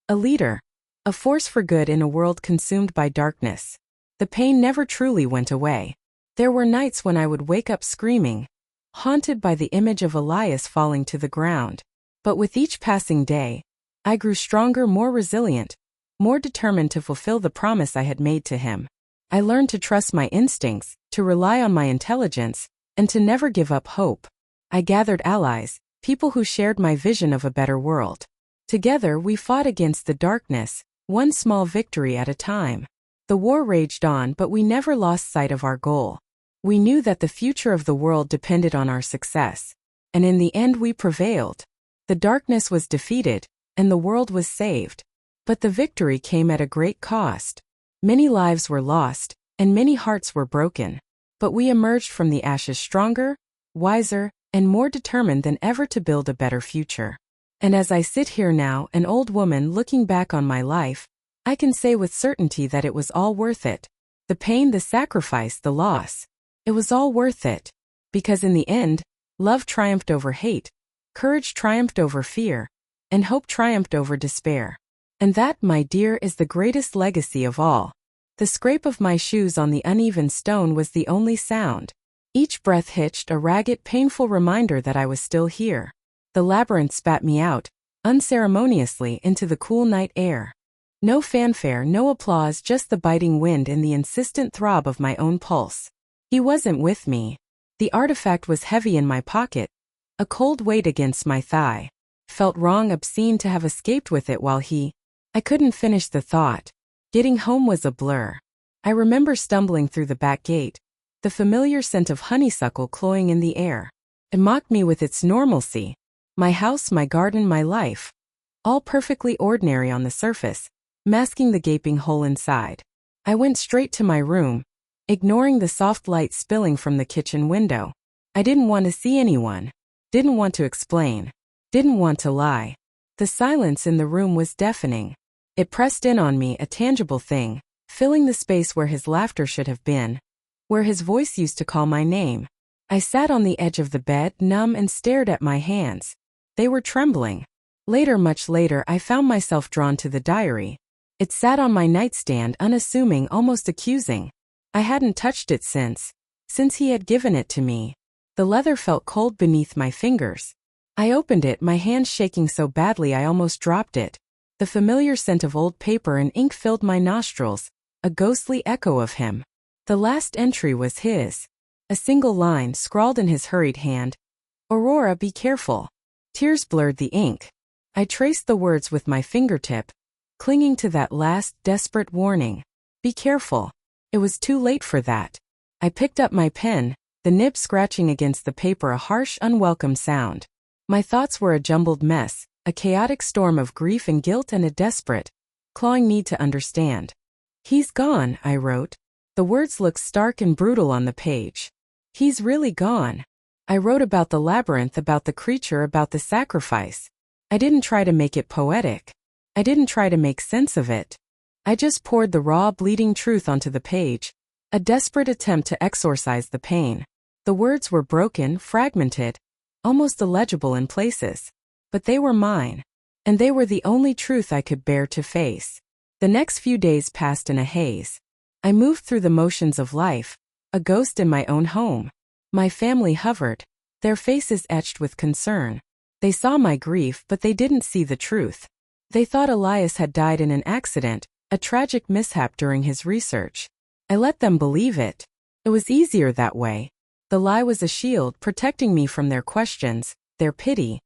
a leader, a force for good in a world consumed by darkness. The pain never truly went away. There were nights when I would wake up screaming, haunted by the image of Elias falling to the ground. But with each passing day, I grew stronger, more resilient, more determined to fulfill the promise I had made to him. I learned to trust my instincts, to rely on my intelligence, and to never give up hope. I gathered allies, people who shared my vision of a better world. Together we fought against the darkness, one small victory at a time. The war raged on, but we never lost sight of our goal. We knew that the future of the world depended on our success. And in the end we prevailed. The darkness was defeated, and the world was saved. But the victory came at a great cost. Many lives were lost, and many hearts were broken. But we emerged from the ashes stronger, wiser, and more determined than ever to build a better future. And as I sit here now, an old woman looking back on my life, I can say with certainty that it was all worth it. The pain, the sacrifice, the loss. It was all worth it. Because in the end, love triumphed over hate, courage triumphed over fear, and hope triumphed over despair. And that, my dear, is the greatest legacy of all. The scrape of my shoes on the uneven stone was the only sound. Each breath hitched, a ragged, painful reminder that I was still here. The labyrinth spat me out, unceremoniously, into the cool night air. No fanfare, no applause, just the biting wind and the insistent throb of my own pulse. He wasn't with me. The artifact was heavy in my pocket, a cold weight against my thigh. Felt wrong, obscene to have escaped with it while I couldn't finish the thought. Getting home was a blur. I remember stumbling through the back gate, the familiar scent of honeysuckle cloying in the air. It mocked me with its normalcy. My house, my garden, my life. All perfectly ordinary on the surface, masking the gaping hole inside. I went straight to my room, ignoring the soft light spilling from the kitchen window. I didn't want to see anyone. Didn't want to explain. Didn't want to lie. The silence in the room was deafening. It pressed in on me, a tangible thing, filling the space where his laughter should have been, where his voice used to call my name. I sat on the edge of the bed, numb, and stared at my hands. They were trembling. Later, much later, I found myself drawn to the diary. It sat on my nightstand, unassuming, almost accusing. I hadn't touched it since he had given it to me. The leather felt cold beneath my fingers. I opened it, my hand shaking so badly I almost dropped it. The familiar scent of old paper and ink filled my nostrils, a ghostly echo of him. The last entry was his. A single line, scrawled in his hurried hand. "Aurora, be careful." Tears blurred the ink. I traced the words with my fingertip, clinging to that last, desperate warning. Be careful. It was too late for that. I picked up my pen, the nib scratching against the paper, a harsh, unwelcome sound. My thoughts were a jumbled mess, a chaotic storm of grief and guilt and a desperate, clawing need to understand. "He's gone," I wrote. The words looked stark and brutal on the page. He's really gone. I wrote about the labyrinth, about the creature, about the sacrifice. I didn't try to make it poetic. I didn't try to make sense of it. I just poured the raw, bleeding truth onto the page, a desperate attempt to exorcise the pain. The words were broken, fragmented, almost illegible in places. But they were mine. And they were the only truth I could bear to face. The next few days passed in a haze. I moved through the motions of life, a ghost in my own home. My family hovered, their faces etched with concern. They saw my grief, but they didn't see the truth. They thought Elias had died in an accident, a tragic mishap during his research. I let them believe it. It was easier that way. The lie was a shield protecting me from their questions, their pity,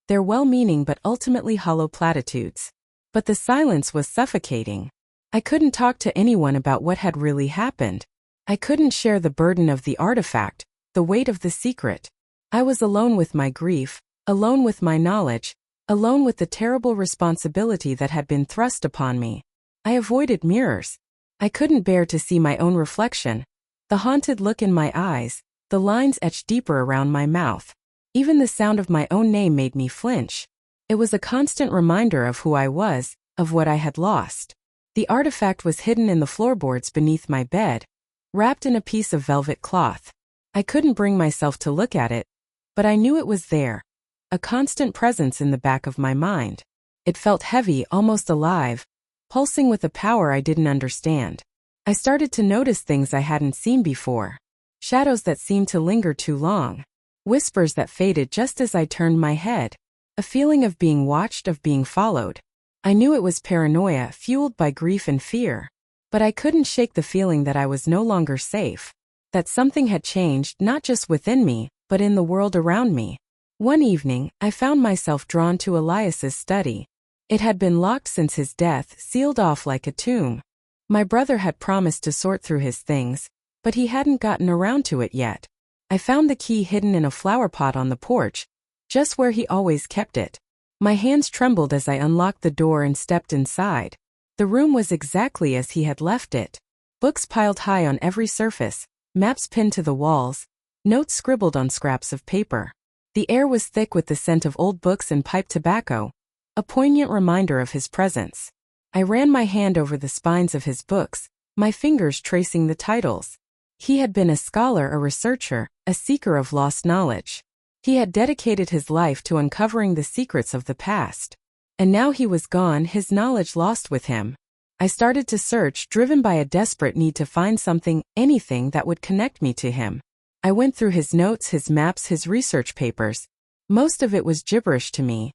their well-meaning but ultimately hollow platitudes. But the silence was suffocating. I couldn't talk to anyone about what had really happened. I couldn't share the burden of the artifact, the weight of the secret. I was alone with my grief, alone with my knowledge, alone with the terrible responsibility that had been thrust upon me. I avoided mirrors. I couldn't bear to see my own reflection, the haunted look in my eyes, the lines etched deeper around my mouth. Even the sound of my own name made me flinch. It was a constant reminder of who I was, of what I had lost. The artifact was hidden in the floorboards beneath my bed, wrapped in a piece of velvet cloth. I couldn't bring myself to look at it, but I knew it was there, a constant presence in the back of my mind. It felt heavy, almost alive, pulsing with a power I didn't understand. I started to notice things I hadn't seen before. Shadows that seemed to linger too long. Whispers that faded just as I turned my head. A feeling of being watched, of being followed. I knew it was paranoia, fueled by grief and fear. But I couldn't shake the feeling that I was no longer safe. That something had changed, not just within me, but in the world around me. One evening, I found myself drawn to Elias's study. It had been locked since his death, sealed off like a tomb. My brother had promised to sort through his things, but he hadn't gotten around to it yet. I found the key hidden in a flower pot on the porch, just where he always kept it. My hands trembled as I unlocked the door and stepped inside. The room was exactly as he had left it. Books piled high on every surface, maps pinned to the walls, notes scribbled on scraps of paper. The air was thick with the scent of old books and pipe tobacco, a poignant reminder of his presence. I ran my hand over the spines of his books, my fingers tracing the titles. He had been a scholar, a researcher, a seeker of lost knowledge. He had dedicated his life to uncovering the secrets of the past. And now he was gone, his knowledge lost with him. I started to search, driven by a desperate need to find something, anything that would connect me to him. I went through his notes, his maps, his research papers. Most of it was gibberish to me,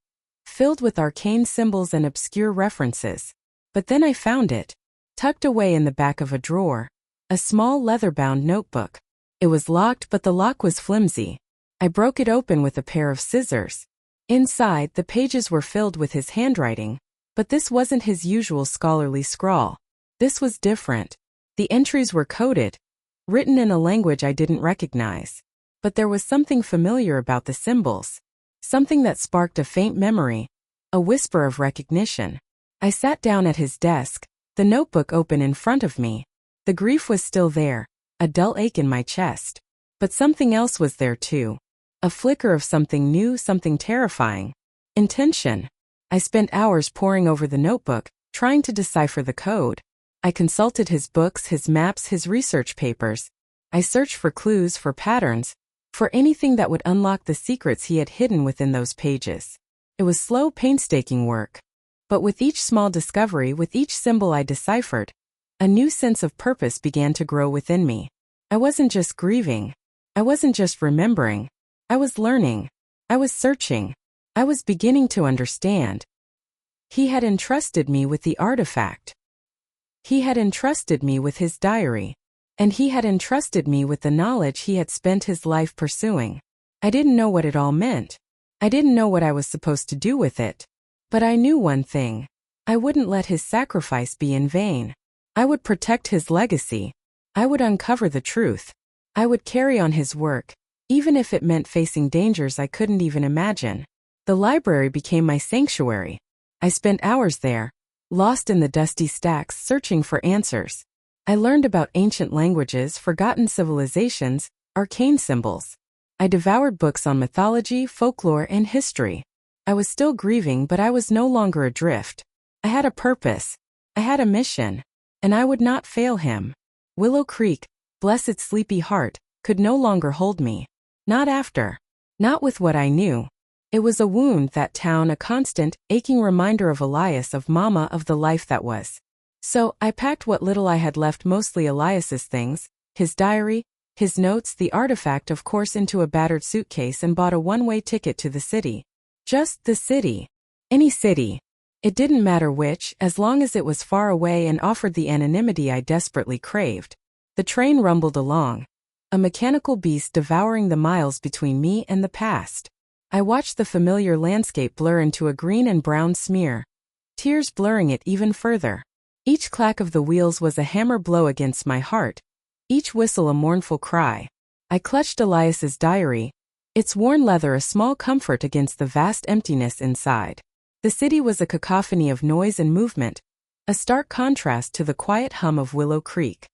filled with arcane symbols and obscure references. But then I found it, tucked away in the back of a drawer. A small leather-bound notebook. It was locked, but the lock was flimsy. I broke it open with a pair of scissors. Inside, the pages were filled with his handwriting, but this wasn't his usual scholarly scrawl. This was different. The entries were coded, written in a language I didn't recognize. But there was something familiar about the symbols. Something that sparked a faint memory, a whisper of recognition. I sat down at his desk, the notebook open in front of me. The grief was still there, a dull ache in my chest. But something else was there too. A flicker of something new, something terrifying. Intention. I spent hours poring over the notebook, trying to decipher the code. I consulted his books, his maps, his research papers. I searched for clues, for patterns, for anything that would unlock the secrets he had hidden within those pages. It was slow, painstaking work. But with each small discovery, with each symbol I deciphered, a new sense of purpose began to grow within me. I wasn't just grieving. I wasn't just remembering. I was learning. I was searching. I was beginning to understand. He had entrusted me with the artifact. He had entrusted me with his diary. And he had entrusted me with the knowledge he had spent his life pursuing. I didn't know what it all meant. I didn't know what I was supposed to do with it. But I knew one thing. I wouldn't let his sacrifice be in vain. I would protect his legacy. I would uncover the truth. I would carry on his work, even if it meant facing dangers I couldn't even imagine. The library became my sanctuary. I spent hours there, lost in the dusty stacks, searching for answers. I learned about ancient languages, forgotten civilizations, arcane symbols. I devoured books on mythology, folklore, and history. I was still grieving, but I was no longer adrift. I had a purpose. I had a mission. And I would not fail him. Willow Creek, bless its sleepy heart, could no longer hold me. Not after. Not with what I knew. It was a wound, that town, a constant, aching reminder of Elias, of Mama, of the life that was. So, I packed what little I had left, mostly Elias's things, his diary, his notes, the artifact of course, into a battered suitcase and bought a one-way ticket to the city. Just the city. Any city. It didn't matter which, as long as it was far away and offered the anonymity I desperately craved. The train rumbled along, a mechanical beast devouring the miles between me and the past. I watched the familiar landscape blur into a green and brown smear, tears blurring it even further. Each clack of the wheels was a hammer blow against my heart, each whistle a mournful cry. I clutched Elias's diary, its worn leather a small comfort against the vast emptiness inside. The city was a cacophony of noise and movement, a stark contrast to the quiet hum of Willow Creek.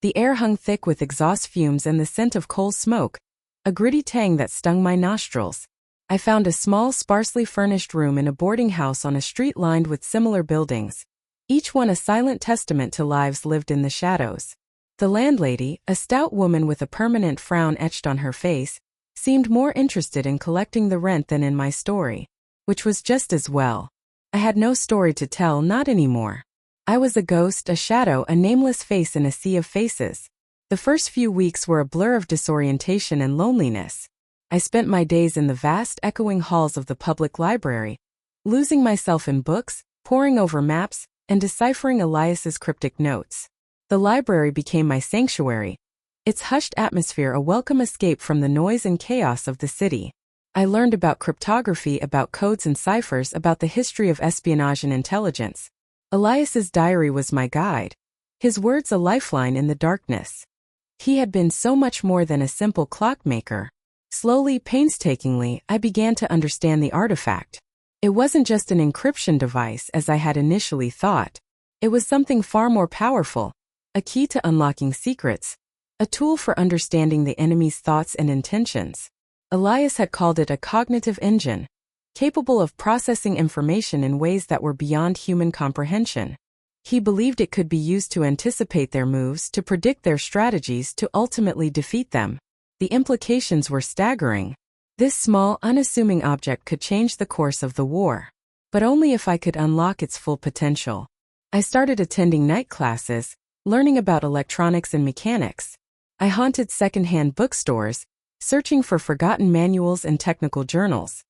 The air hung thick with exhaust fumes and the scent of coal smoke, a gritty tang that stung my nostrils. I found a small, sparsely furnished room in a boarding house on a street lined with similar buildings, each one a silent testament to lives lived in the shadows. The landlady, a stout woman with a permanent frown etched on her face, seemed more interested in collecting the rent than in my story, which was just as well. I had no story to tell, not anymore. I was a ghost, a shadow, a nameless face in a sea of faces. The first few weeks were a blur of disorientation and loneliness. I spent my days in the vast, echoing halls of the public library, losing myself in books, poring over maps, and deciphering Elias's cryptic notes. The library became my sanctuary, its hushed atmosphere a welcome escape from the noise and chaos of the city. I learned about cryptography, about codes and ciphers, about the history of espionage and intelligence. Elias's diary was my guide, his words a lifeline in the darkness. He had been so much more than a simple clockmaker. Slowly, painstakingly, I began to understand the artifact. It wasn't just an encryption device as I had initially thought. It was something far more powerful, a key to unlocking secrets, a tool for understanding the enemy's thoughts and intentions. Elias had called it a cognitive engine, capable of processing information in ways that were beyond human comprehension. He believed it could be used to anticipate their moves, to predict their strategies, to ultimately defeat them. The implications were staggering. This small, unassuming object could change the course of the war. But only if I could unlock its full potential. I started attending night classes, learning about electronics and mechanics. I haunted secondhand bookstores, searching for forgotten manuals and technical journals.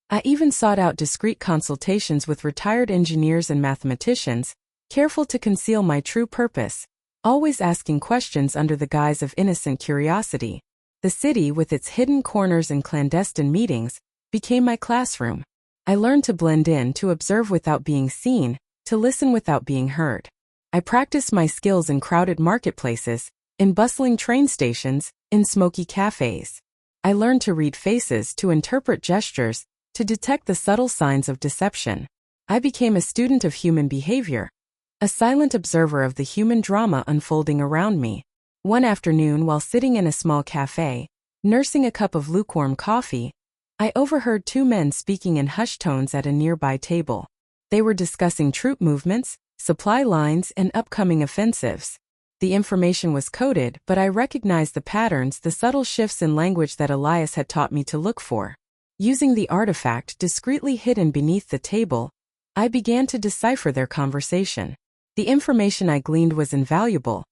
I even sought out discreet consultations with retired engineers and mathematicians, careful to conceal my true purpose, always asking questions under the guise of innocent curiosity. The city, with its hidden corners and clandestine meetings, became my classroom. I learned to blend in, to observe without being seen, to listen without being heard. I practiced my skills in crowded marketplaces, in bustling train stations, in smoky cafes. I learned to read faces, to interpret gestures, to detect the subtle signs of deception. I became a student of human behavior, a silent observer of the human drama unfolding around me. One afternoon, while sitting in a small cafe, nursing a cup of lukewarm coffee, I overheard two men speaking in hushed tones at a nearby table. They were discussing troop movements, supply lines, and upcoming offensives. The information was coded, but I recognized the patterns, the subtle shifts in language that Elias had taught me to look for. Using the artifact discreetly hidden beneath the table, I began to decipher their conversation. The information I gleaned was invaluable,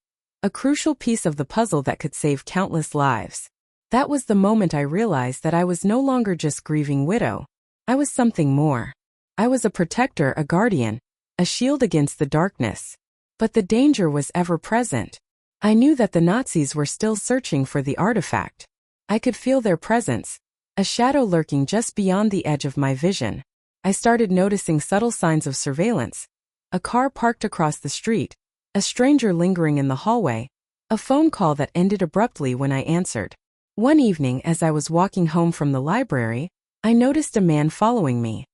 a crucial piece of the puzzle that could save countless lives. That was the moment I realized that I was no longer just grieving widow. I was something more. I was a protector, a guardian, a shield against the darkness. But the danger was ever present. I knew that the Nazis were still searching for the artifact. I could feel their presence, a shadow lurking just beyond the edge of my vision. I started noticing subtle signs of surveillance. A car parked across the street, a stranger lingering in the hallway, a phone call that ended abruptly when I answered. One evening, as I was walking home from the library, I noticed a man following me.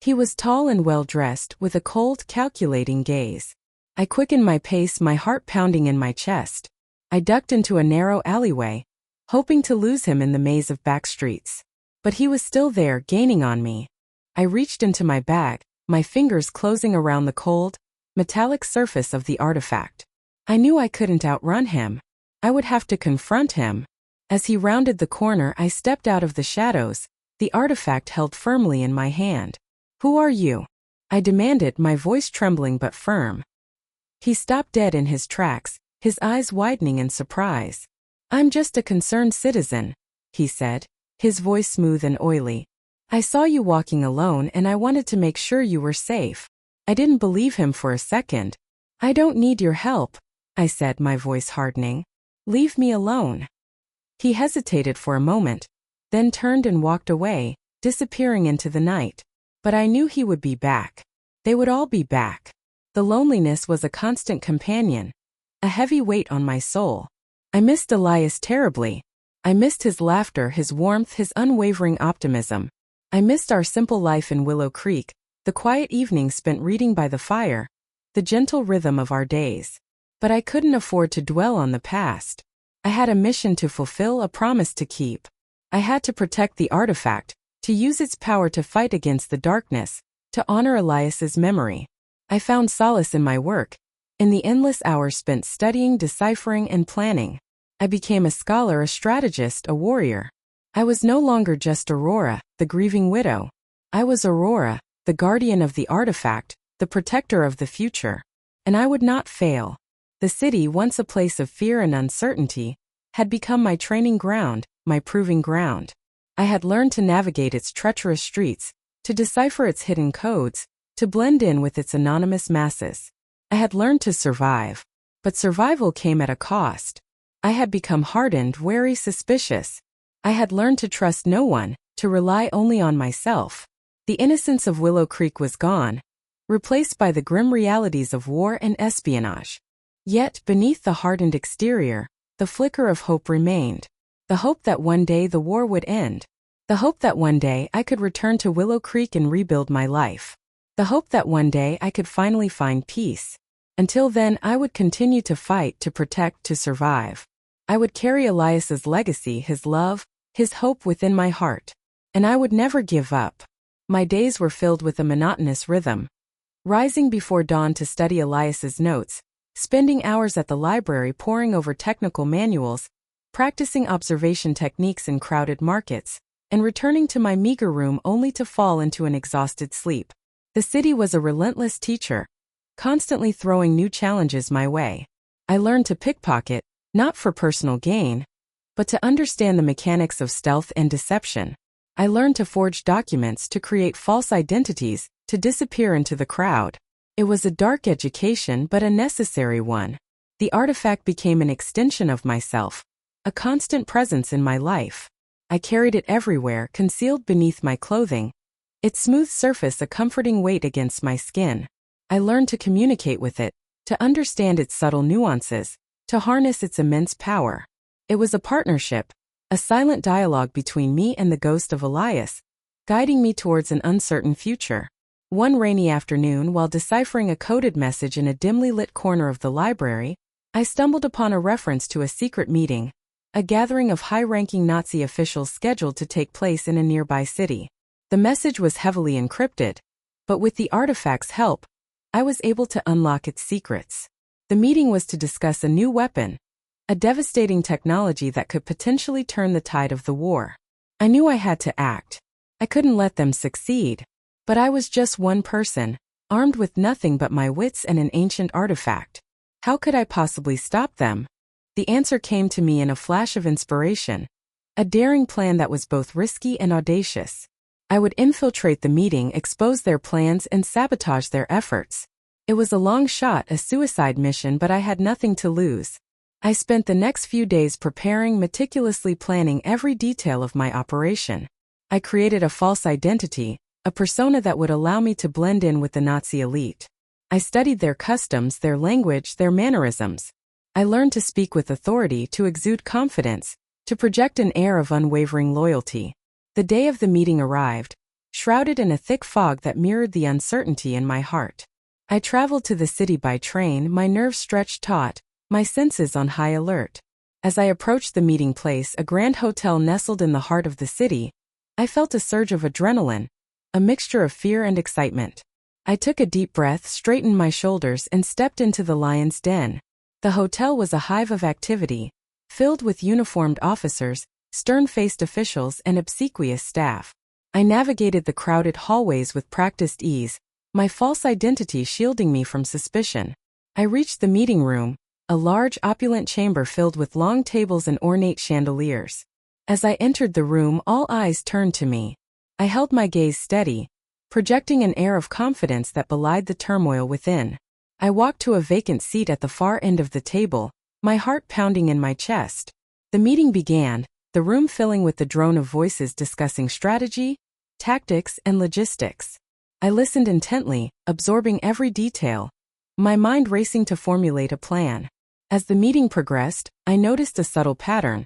He was tall and well-dressed, with a cold, calculating gaze. I quickened my pace, my heart pounding in my chest. I ducked into a narrow alleyway, hoping to lose him in the maze of back streets. But he was still there, gaining on me. I reached into my bag, my fingers closing around the cold, metallic surface of the artifact. I knew I couldn't outrun him. I would have to confront him. As he rounded the corner, I stepped out of the shadows, the artifact held firmly in my hand. "Who are you?" I demanded, my voice trembling but firm. He stopped dead in his tracks, his eyes widening in surprise. "I'm just a concerned citizen," he said, his voice smooth and oily. "I saw you walking alone and I wanted to make sure you were safe." I didn't believe him for a second. "I don't need your help," I said, my voice hardening. Leave me alone. He hesitated for a moment, then turned and walked away, disappearing into the night. But I knew he would be back. They would all be back. The loneliness was a constant companion, a heavy weight on my soul. I missed Elias terribly. I missed his laughter, his warmth, his unwavering optimism. I missed our simple life in Willow Creek, the quiet evenings spent reading by the fire, the gentle rhythm of our days. But I couldn't afford to dwell on the past. I had a mission to fulfill, a promise to keep. I had to protect the artifact, to use its power to fight against the darkness, to honor Elias's memory. I found solace in my work, in the endless hours spent studying, deciphering, and planning. I became a scholar, a strategist, a warrior. I was no longer just Aurora, the grieving widow. I was Aurora, the guardian of the artifact, the protector of the future. And I would not fail. The city, once a place of fear and uncertainty, had become my training ground, my proving ground. I had learned to navigate its treacherous streets, to decipher its hidden codes, to blend in with its anonymous masses. I had learned to survive. But survival came at a cost. I had become hardened, wary, suspicious. I had learned to trust no one, to rely only on myself. The innocence of Willow Creek was gone, replaced by the grim realities of war and espionage. Yet, beneath the hardened exterior, the flicker of hope remained. The hope that one day the war would end. The hope that one day I could return to Willow Creek and rebuild my life. The hope that one day I could finally find peace. Until then, I would continue to fight, to protect, to survive. I would carry Elias's legacy, his love, his hope within my heart. And I would never give up. My days were filled with a monotonous rhythm. Rising before dawn to study Elias's notes, spending hours at the library poring over technical manuals, practicing observation techniques in crowded markets, and returning to my meager room only to fall into an exhausted sleep. The city was a relentless teacher, constantly throwing new challenges my way. I learned to pickpocket, not for personal gain, but to understand the mechanics of stealth and deception. I learned to forge documents, to create false identities, to disappear into the crowd. It was a dark education, but a necessary one. The artifact became an extension of myself, a constant presence in my life. I carried it everywhere, concealed beneath my clothing, its smooth surface a comforting weight against my skin. I learned to communicate with it, to understand its subtle nuances, to harness its immense power. It was a partnership, a silent dialogue between me and the ghost of Elias, guiding me towards an uncertain future. One rainy afternoon, while deciphering a coded message in a dimly lit corner of the library, I stumbled upon a reference to a secret meeting, a gathering of high-ranking Nazi officials scheduled to take place in a nearby city. The message was heavily encrypted, but with the artifact's help, I was able to unlock its secrets. The meeting was to discuss a new weapon, a devastating technology that could potentially turn the tide of the war. I knew I had to act. I couldn't let them succeed. But I was just one person, armed with nothing but my wits and an ancient artifact. How could I possibly stop them? The answer came to me in a flash of inspiration. A daring plan that was both risky and audacious. I would infiltrate the meeting, expose their plans, and sabotage their efforts. It was a long shot, a suicide mission, but I had nothing to lose. I spent the next few days preparing, meticulously planning every detail of my operation. I created a false identity, a persona that would allow me to blend in with the Nazi elite. I studied their customs, their language, their mannerisms. I learned to speak with authority, to exude confidence, to project an air of unwavering loyalty. The day of the meeting arrived, shrouded in a thick fog that mirrored the uncertainty in my heart. I traveled to the city by train, my nerves stretched taut, my senses on high alert. As I approached the meeting place, a grand hotel nestled in the heart of the city, I felt a surge of adrenaline, a mixture of fear and excitement. I took a deep breath, straightened my shoulders, and stepped into the lion's den. The hotel was a hive of activity, filled with uniformed officers, stern-faced officials, and obsequious staff. I navigated the crowded hallways with practiced ease, my false identity shielding me from suspicion. I reached the meeting room, a large, opulent chamber filled with long tables and ornate chandeliers. As I entered the room, all eyes turned to me. I held my gaze steady, projecting an air of confidence that belied the turmoil within. I walked to a vacant seat at the far end of the table, my heart pounding in my chest. The meeting began, the room filling with the drone of voices discussing strategy, tactics, and logistics. I listened intently, absorbing every detail, my mind racing to formulate a plan. As the meeting progressed, I noticed a subtle pattern,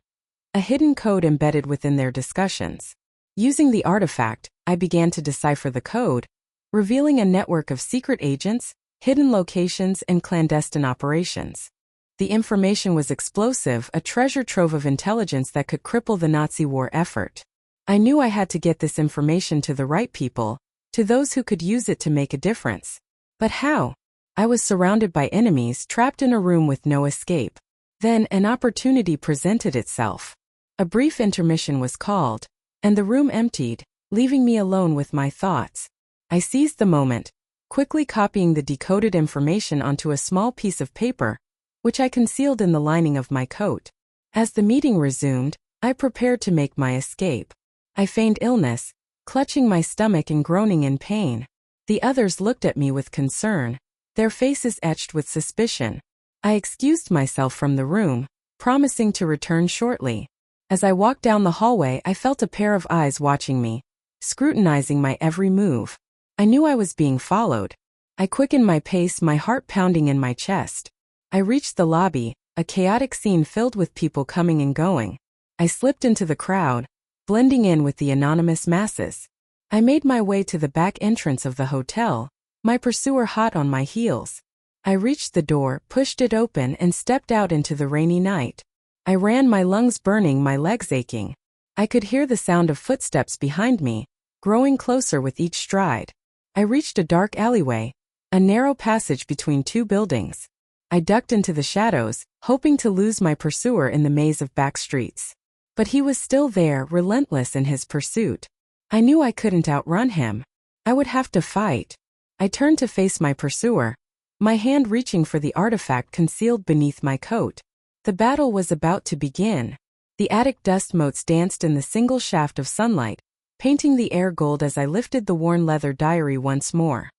a hidden code embedded within their discussions. Using the artifact, I began to decipher the code, revealing a network of secret agents, hidden locations, and clandestine operations. The information was explosive, a treasure trove of intelligence that could cripple the Nazi war effort. I knew I had to get this information to the right people, to those who could use it to make a difference. But how? I was surrounded by enemies, trapped in a room with no escape. Then an opportunity presented itself. A brief intermission was called, and the room emptied, leaving me alone with my thoughts. I seized the moment, quickly copying the decoded information onto a small piece of paper, which I concealed in the lining of my coat. As the meeting resumed, I prepared to make my escape. I feigned illness, clutching my stomach and groaning in pain. The others looked at me with concern, their faces etched with suspicion. I excused myself from the room, promising to return shortly. As I walked down the hallway, I felt a pair of eyes watching me, scrutinizing my every move. I knew I was being followed. I quickened my pace, my heart pounding in my chest. I reached the lobby, a chaotic scene filled with people coming and going. I slipped into the crowd, blending in with the anonymous masses. I made my way to the back entrance of the hotel, my pursuer hot on my heels. I reached the door, pushed it open, and stepped out into the rainy night. I ran, my lungs burning, my legs aching. I could hear the sound of footsteps behind me, growing closer with each stride. I reached a dark alleyway, a narrow passage between two buildings. I ducked into the shadows, hoping to lose my pursuer in the maze of back streets. But he was still there, relentless in his pursuit. I knew I couldn't outrun him. I would have to fight. I turned to face my pursuer, my hand reaching for the artifact concealed beneath my coat. The battle was about to begin. The attic dust motes danced in the single shaft of sunlight, painting the air gold as I lifted the worn leather diary once more.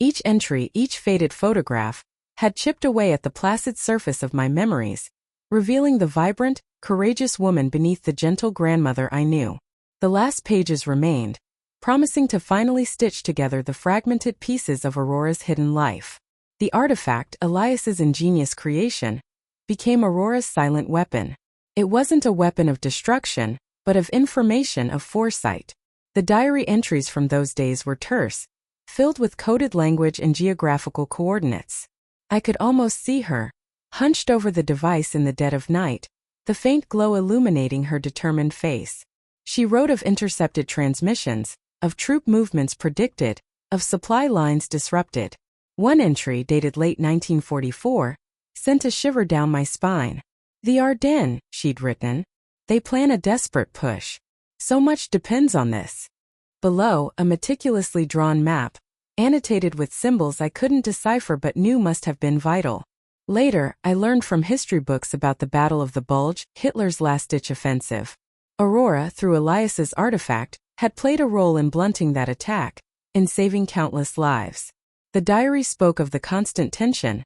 Each entry, each faded photograph, had chipped away at the placid surface of my memories, revealing the vibrant, courageous woman beneath the gentle grandmother I knew. The last pages remained, promising to finally stitch together the fragmented pieces of Aurora's hidden life. The artifact, Elias's ingenious creation, became Aurora's silent weapon. It wasn't a weapon of destruction, but of information, of foresight. The diary entries from those days were terse, filled with coded language and geographical coordinates. I could almost see her, hunched over the device in the dead of night, the faint glow illuminating her determined face. She wrote of intercepted transmissions, of troop movements predicted, of supply lines disrupted. One entry, dated late 1944, sent a shiver down my spine. "The Ardennes," she'd written. "They plan a desperate push. So much depends on this." Below, a meticulously drawn map, annotated with symbols I couldn't decipher but knew must have been vital. Later, I learned from history books about the Battle of the Bulge, Hitler's last-ditch offensive. Aurora, through Elias's artifact, had played a role in blunting that attack, in saving countless lives. The diary spoke of the constant tension,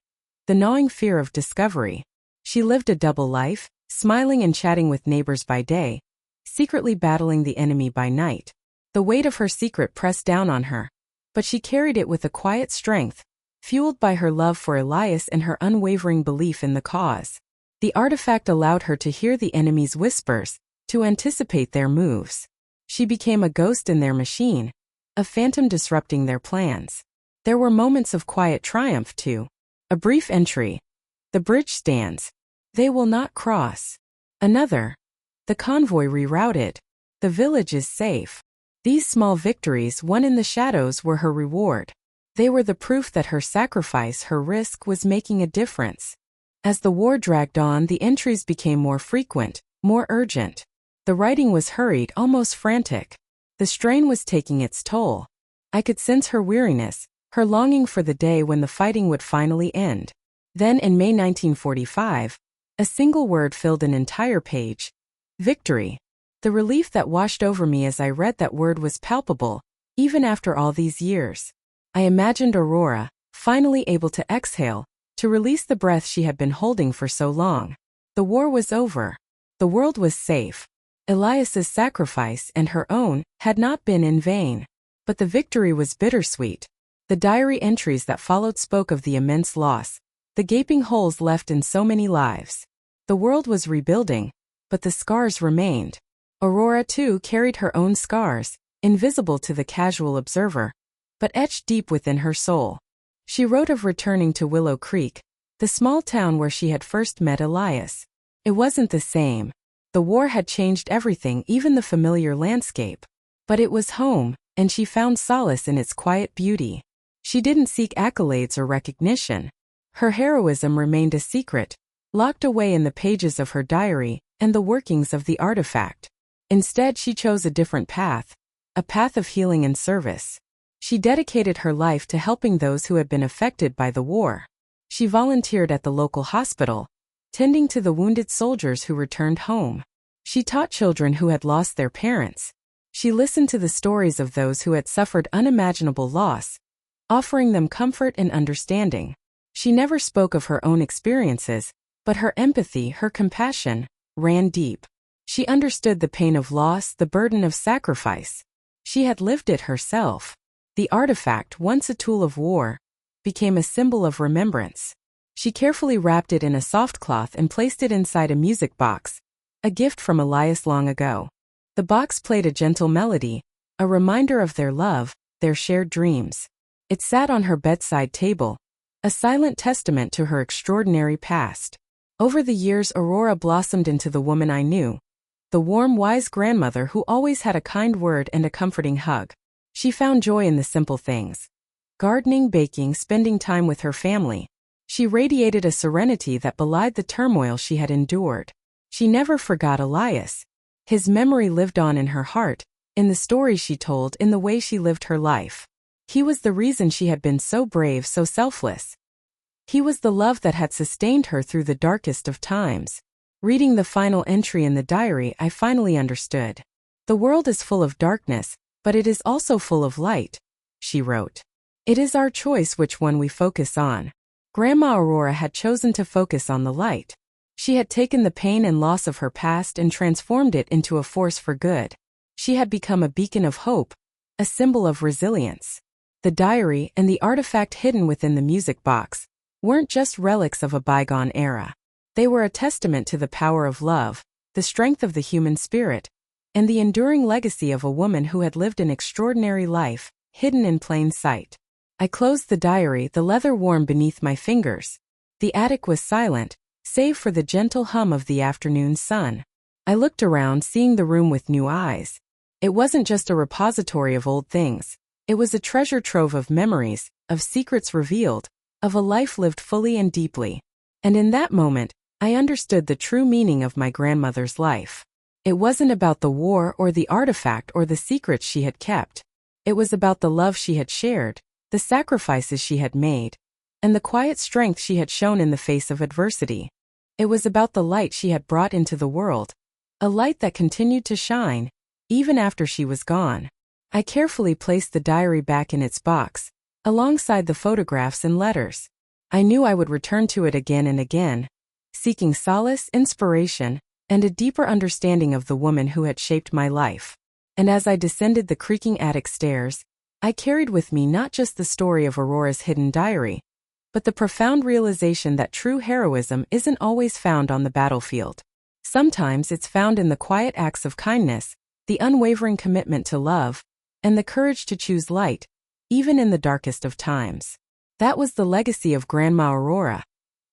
the gnawing fear of discovery. She lived a double life, smiling and chatting with neighbors by day, secretly battling the enemy by night. The weight of her secret pressed down on her, but she carried it with a quiet strength, fueled by her love for Elias and her unwavering belief in the cause. The artifact allowed her to hear the enemy's whispers, to anticipate their moves. She became a ghost in their machine, a phantom disrupting their plans. There were moments of quiet triumph too. A brief entry. "The bridge stands. They will not cross." Another. "The convoy rerouted. The village is safe." These small victories, won in the shadows, were her reward. They were the proof that her sacrifice, her risk, was making a difference. As the war dragged on, the entries became more frequent, more urgent. The writing was hurried, almost frantic. The strain was taking its toll. I could sense her weariness, her longing for the day when the fighting would finally end. Then in May 1945, a single word filled an entire page. Victory. The relief that washed over me as I read that word was palpable, even after all these years. I imagined Aurora, finally able to exhale, to release the breath she had been holding for so long. The war was over. The world was safe. Elias's sacrifice and her own had not been in vain. But the victory was bittersweet. The diary entries that followed spoke of the immense loss, the gaping holes left in so many lives. The world was rebuilding, but the scars remained. Aurora, too, carried her own scars, invisible to the casual observer, but etched deep within her soul. She wrote of returning to Willow Creek, the small town where she had first met Elias. It wasn't the same. The war had changed everything, even the familiar landscape. But it was home, and she found solace in its quiet beauty. She didn't seek accolades or recognition. Her heroism remained a secret, locked away in the pages of her diary and the workings of the artifact. Instead, she chose a different path, a path of healing and service. She dedicated her life to helping those who had been affected by the war. She volunteered at the local hospital, tending to the wounded soldiers who returned home. She taught children who had lost their parents. She listened to the stories of those who had suffered unimaginable loss, offering them comfort and understanding. She never spoke of her own experiences, but her empathy, her compassion, ran deep. She understood the pain of loss, the burden of sacrifice. She had lived it herself. The artifact, once a tool of war, became a symbol of remembrance. She carefully wrapped it in a soft cloth and placed it inside a music box, a gift from Elias long ago. The box played a gentle melody, a reminder of their love, their shared dreams. It sat on her bedside table, a silent testament to her extraordinary past. Over the years, Aurora blossomed into the woman I knew, the warm, wise grandmother who always had a kind word and a comforting hug. She found joy in the simple things: gardening, baking, spending time with her family. She radiated a serenity that belied the turmoil she had endured. She never forgot Elias. His memory lived on in her heart, in the stories she told, in the way she lived her life. He was the reason she had been so brave, so selfless. He was the love that had sustained her through the darkest of times. Reading the final entry in the diary, I finally understood. The world is full of darkness, but it is also full of light, she wrote. It is our choice which one we focus on. Grandma Aurora had chosen to focus on the light. She had taken the pain and loss of her past and transformed it into a force for good. She had become a beacon of hope, a symbol of resilience. The diary and the artifact hidden within the music box weren't just relics of a bygone era. They were a testament to the power of love, the strength of the human spirit, and the enduring legacy of a woman who had lived an extraordinary life, hidden in plain sight. I closed the diary, the leather warm beneath my fingers. The attic was silent, save for the gentle hum of the afternoon sun. I looked around, seeing the room with new eyes. It wasn't just a repository of old things. It was a treasure trove of memories, of secrets revealed, of a life lived fully and deeply. And in that moment, I understood the true meaning of my grandmother's life. It wasn't about the war or the artifact or the secrets she had kept. It was about the love she had shared, the sacrifices she had made, and the quiet strength she had shown in the face of adversity. It was about the light she had brought into the world, a light that continued to shine, even after she was gone. I carefully placed the diary back in its box, alongside the photographs and letters. I knew I would return to it again and again, seeking solace, inspiration, and a deeper understanding of the woman who had shaped my life. And as I descended the creaking attic stairs, I carried with me not just the story of Aurora's hidden diary, but the profound realization that true heroism isn't always found on the battlefield. Sometimes it's found in the quiet acts of kindness, the unwavering commitment to love, and the courage to choose light, even in the darkest of times. That was the legacy of Grandma Aurora,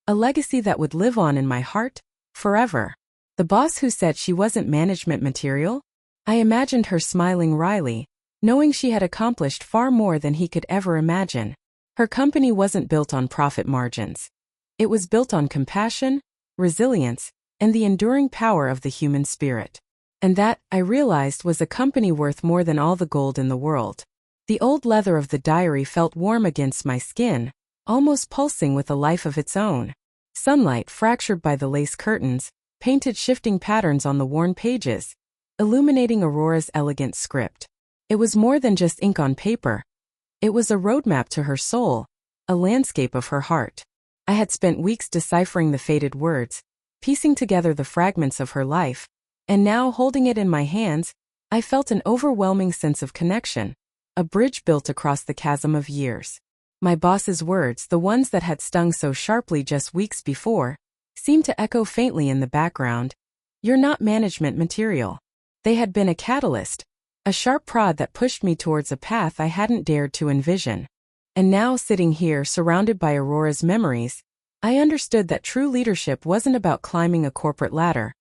a legacy that would live on in my heart, forever. The boss who said she wasn't management material? I imagined her smiling wryly, knowing she had accomplished far more than he could ever imagine. Her company wasn't built on profit margins. It was built on compassion, resilience, and the enduring power of the human spirit. And that, I realized, was a company worth more than all the gold in the world. The old leather of the diary felt warm against my skin, almost pulsing with a life of its own. Sunlight, fractured by the lace curtains, painted shifting patterns on the worn pages, illuminating Aurora's elegant script. It was more than just ink on paper. It was a roadmap to her soul, a landscape of her heart. I had spent weeks deciphering the faded words, piecing together the fragments of her life, and now, holding it in my hands, I felt an overwhelming sense of connection, a bridge built across the chasm of years. My boss's words, the ones that had stung so sharply just weeks before, seemed to echo faintly in the background. "You're not management material." They had been a catalyst, a sharp prod that pushed me towards a path I hadn't dared to envision. And now, sitting here surrounded by Aurora's memories, I understood that true leadership wasn't about climbing a corporate ladder.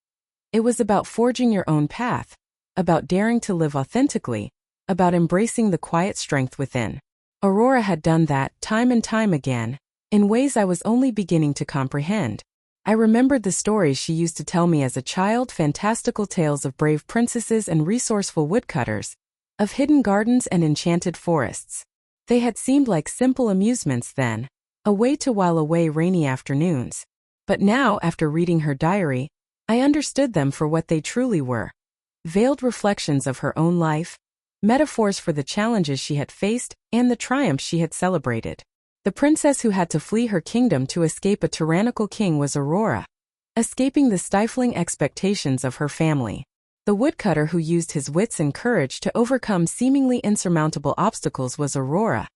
It was about forging your own path, about daring to live authentically, about embracing the quiet strength within. Aurora had done that time and time again, in ways I was only beginning to comprehend. I remembered the stories she used to tell me as a child, fantastical tales of brave princesses and resourceful woodcutters, of hidden gardens and enchanted forests. They had seemed like simple amusements then, a way to while away rainy afternoons. But now, after reading her diary, I understood them for what they truly were: veiled reflections of her own life, metaphors for the challenges she had faced and the triumphs she had celebrated. The princess who had to flee her kingdom to escape a tyrannical king was Aurora, escaping the stifling expectations of her family. The woodcutter who used his wits and courage to overcome seemingly insurmountable obstacles was Aurora,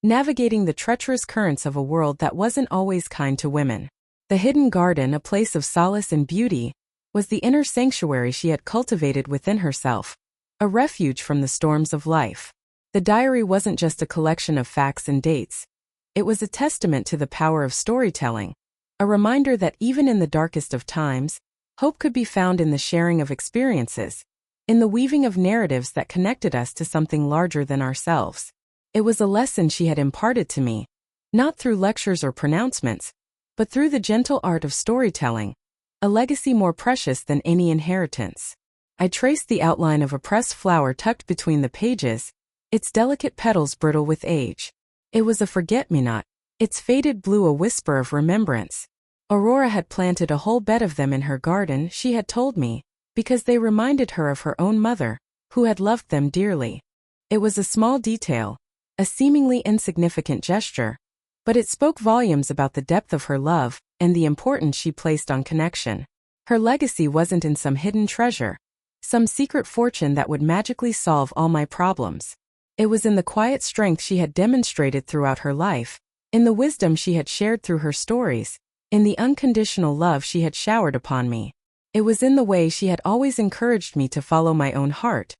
navigating the treacherous currents of a world that wasn't always kind to women. The hidden garden, a place of solace and beauty, was the inner sanctuary she had cultivated within herself, a refuge from the storms of life. The diary wasn't just a collection of facts and dates. It was a testament to the power of storytelling, a reminder that even in the darkest of times, hope could be found in the sharing of experiences, in the weaving of narratives that connected us to something larger than ourselves. It was a lesson she had imparted to me, not through lectures or pronouncements, but through the gentle art of storytelling, a legacy more precious than any inheritance. I traced the outline of a pressed flower tucked between the pages, its delicate petals brittle with age. It was a forget-me-not, its faded blue a whisper of remembrance. Aurora had planted a whole bed of them in her garden, she had told me, because they reminded her of her own mother, who had loved them dearly. It was a small detail, a seemingly insignificant gesture, but it spoke volumes about the depth of her love and the importance she placed on connection. Her legacy wasn't in some hidden treasure, some secret fortune that would magically solve all my problems. It was in the quiet strength she had demonstrated throughout her life, in the wisdom she had shared through her stories, in the unconditional love she had showered upon me. It was in the way she had always encouraged me to follow my own heart,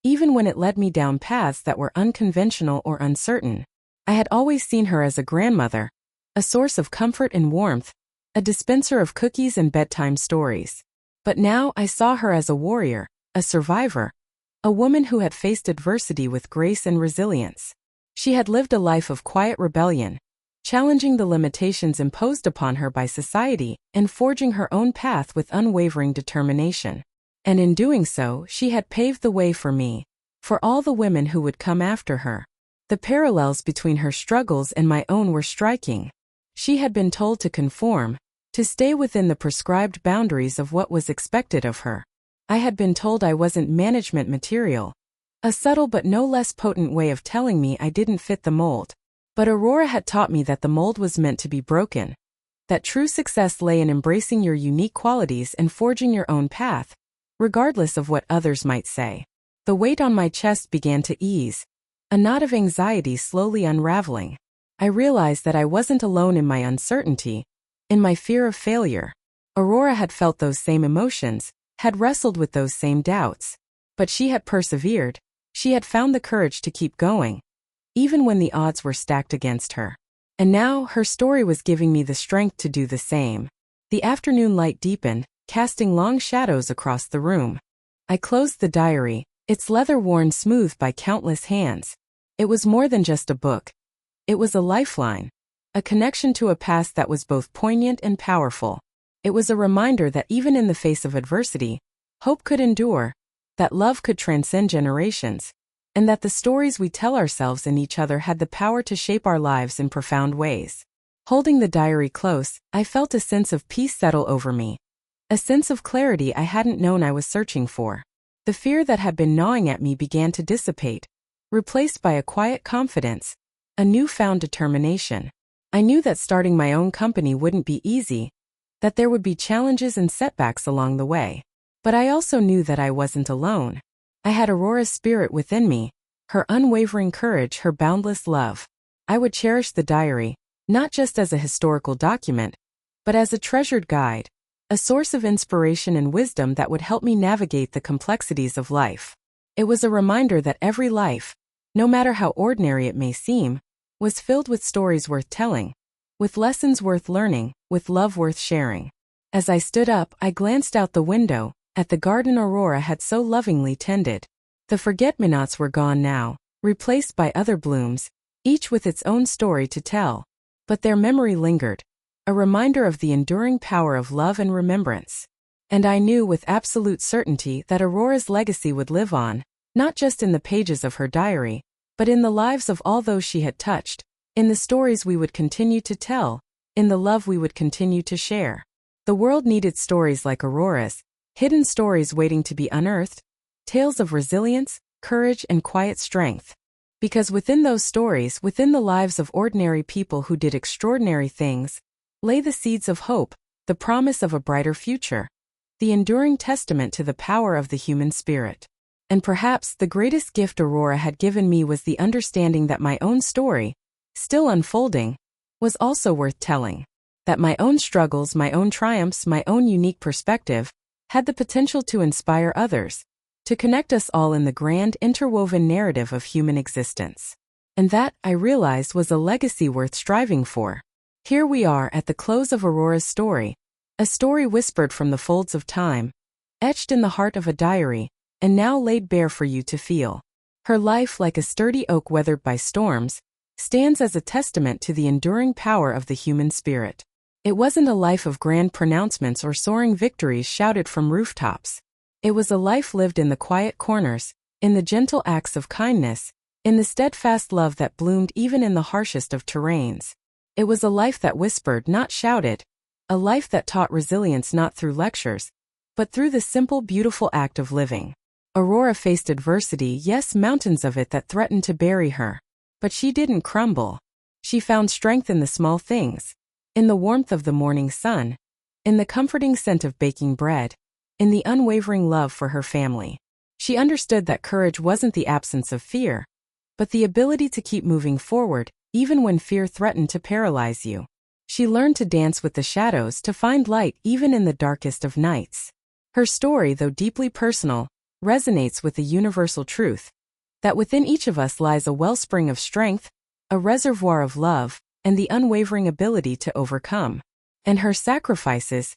even when it led me down paths that were unconventional or uncertain. I had always seen her as a grandmother, a source of comfort and warmth, a dispenser of cookies and bedtime stories. But now I saw her as a warrior, a survivor, a woman who had faced adversity with grace and resilience. She had lived a life of quiet rebellion, challenging the limitations imposed upon her by society and forging her own path with unwavering determination. And in doing so, she had paved the way for me, for all the women who would come after her. The parallels between her struggles and my own were striking. She had been told to conform, to stay within the prescribed boundaries of what was expected of her. I had been told I wasn't management material, a subtle but no less potent way of telling me I didn't fit the mold. But Aurora had taught me that the mold was meant to be broken, that true success lay in embracing your unique qualities and forging your own path, regardless of what others might say. The weight on my chest began to ease, a knot of anxiety slowly unraveling. I realized that I wasn't alone in my uncertainty, in my fear of failure. Aurora had felt those same emotions, had wrestled with those same doubts. But she had persevered. She had found the courage to keep going, even when the odds were stacked against her. And now her story was giving me the strength to do the same. The afternoon light deepened, casting long shadows across the room. I closed the diary, its leather worn smooth by countless hands. It was more than just a book. It was a lifeline, a connection to a past that was both poignant and powerful. It was a reminder that even in the face of adversity, hope could endure, that love could transcend generations, and that the stories we tell ourselves and each other had the power to shape our lives in profound ways. Holding the diary close, I felt a sense of peace settle over me, a sense of clarity I hadn't known I was searching for. The fear that had been gnawing at me began to dissipate, replaced by a quiet confidence, a newfound determination. I knew that starting my own company wouldn't be easy, that there would be challenges and setbacks along the way. But I also knew that I wasn't alone. I had Aurora's spirit within me, her unwavering courage, her boundless love. I would cherish the diary, not just as a historical document, but as a treasured guide, a source of inspiration and wisdom that would help me navigate the complexities of life. It was a reminder that every life, no matter how ordinary it may seem, was filled with stories worth telling, with lessons worth learning, with love worth sharing. As I stood up, I glanced out the window, at the garden Aurora had so lovingly tended. The forget-me-nots were gone now, replaced by other blooms, each with its own story to tell. But their memory lingered, a reminder of the enduring power of love and remembrance. And I knew with absolute certainty that Aurora's legacy would live on, not just in the pages of her diary, but in the lives of all those she had touched, in the stories we would continue to tell, in the love we would continue to share. The world needed stories like Aurora's, hidden stories waiting to be unearthed, tales of resilience, courage, and quiet strength. Because within those stories, within the lives of ordinary people who did extraordinary things, lay the seeds of hope, the promise of a brighter future, the enduring testament to the power of the human spirit. And perhaps the greatest gift Aurora had given me was the understanding that my own story, still unfolding, was also worth telling. That my own struggles, my own triumphs, my own unique perspective, had the potential to inspire others, to connect us all in the grand interwoven narrative of human existence. And that, I realized, was a legacy worth striving for. Here we are at the close of Aurora's story, a story whispered from the folds of time, etched in the heart of a diary, and now laid bare for you to feel. Her life, like a sturdy oak weathered by storms, stands as a testament to the enduring power of the human spirit. It wasn't a life of grand pronouncements or soaring victories shouted from rooftops. It was a life lived in the quiet corners, in the gentle acts of kindness, in the steadfast love that bloomed even in the harshest of terrains. It was a life that whispered, not shouted, a life that taught resilience not through lectures, but through the simple, beautiful act of living. Aurora faced adversity, yes, mountains of it that threatened to bury her. But she didn't crumble. She found strength in the small things, in the warmth of the morning sun, in the comforting scent of baking bread, in the unwavering love for her family. She understood that courage wasn't the absence of fear, but the ability to keep moving forward, even when fear threatened to paralyze you. She learned to dance with the shadows, to find light even in the darkest of nights. Her story, though deeply personal, resonates with the universal truth that within each of us lies a wellspring of strength, a reservoir of love, and the unwavering ability to overcome. And her sacrifices,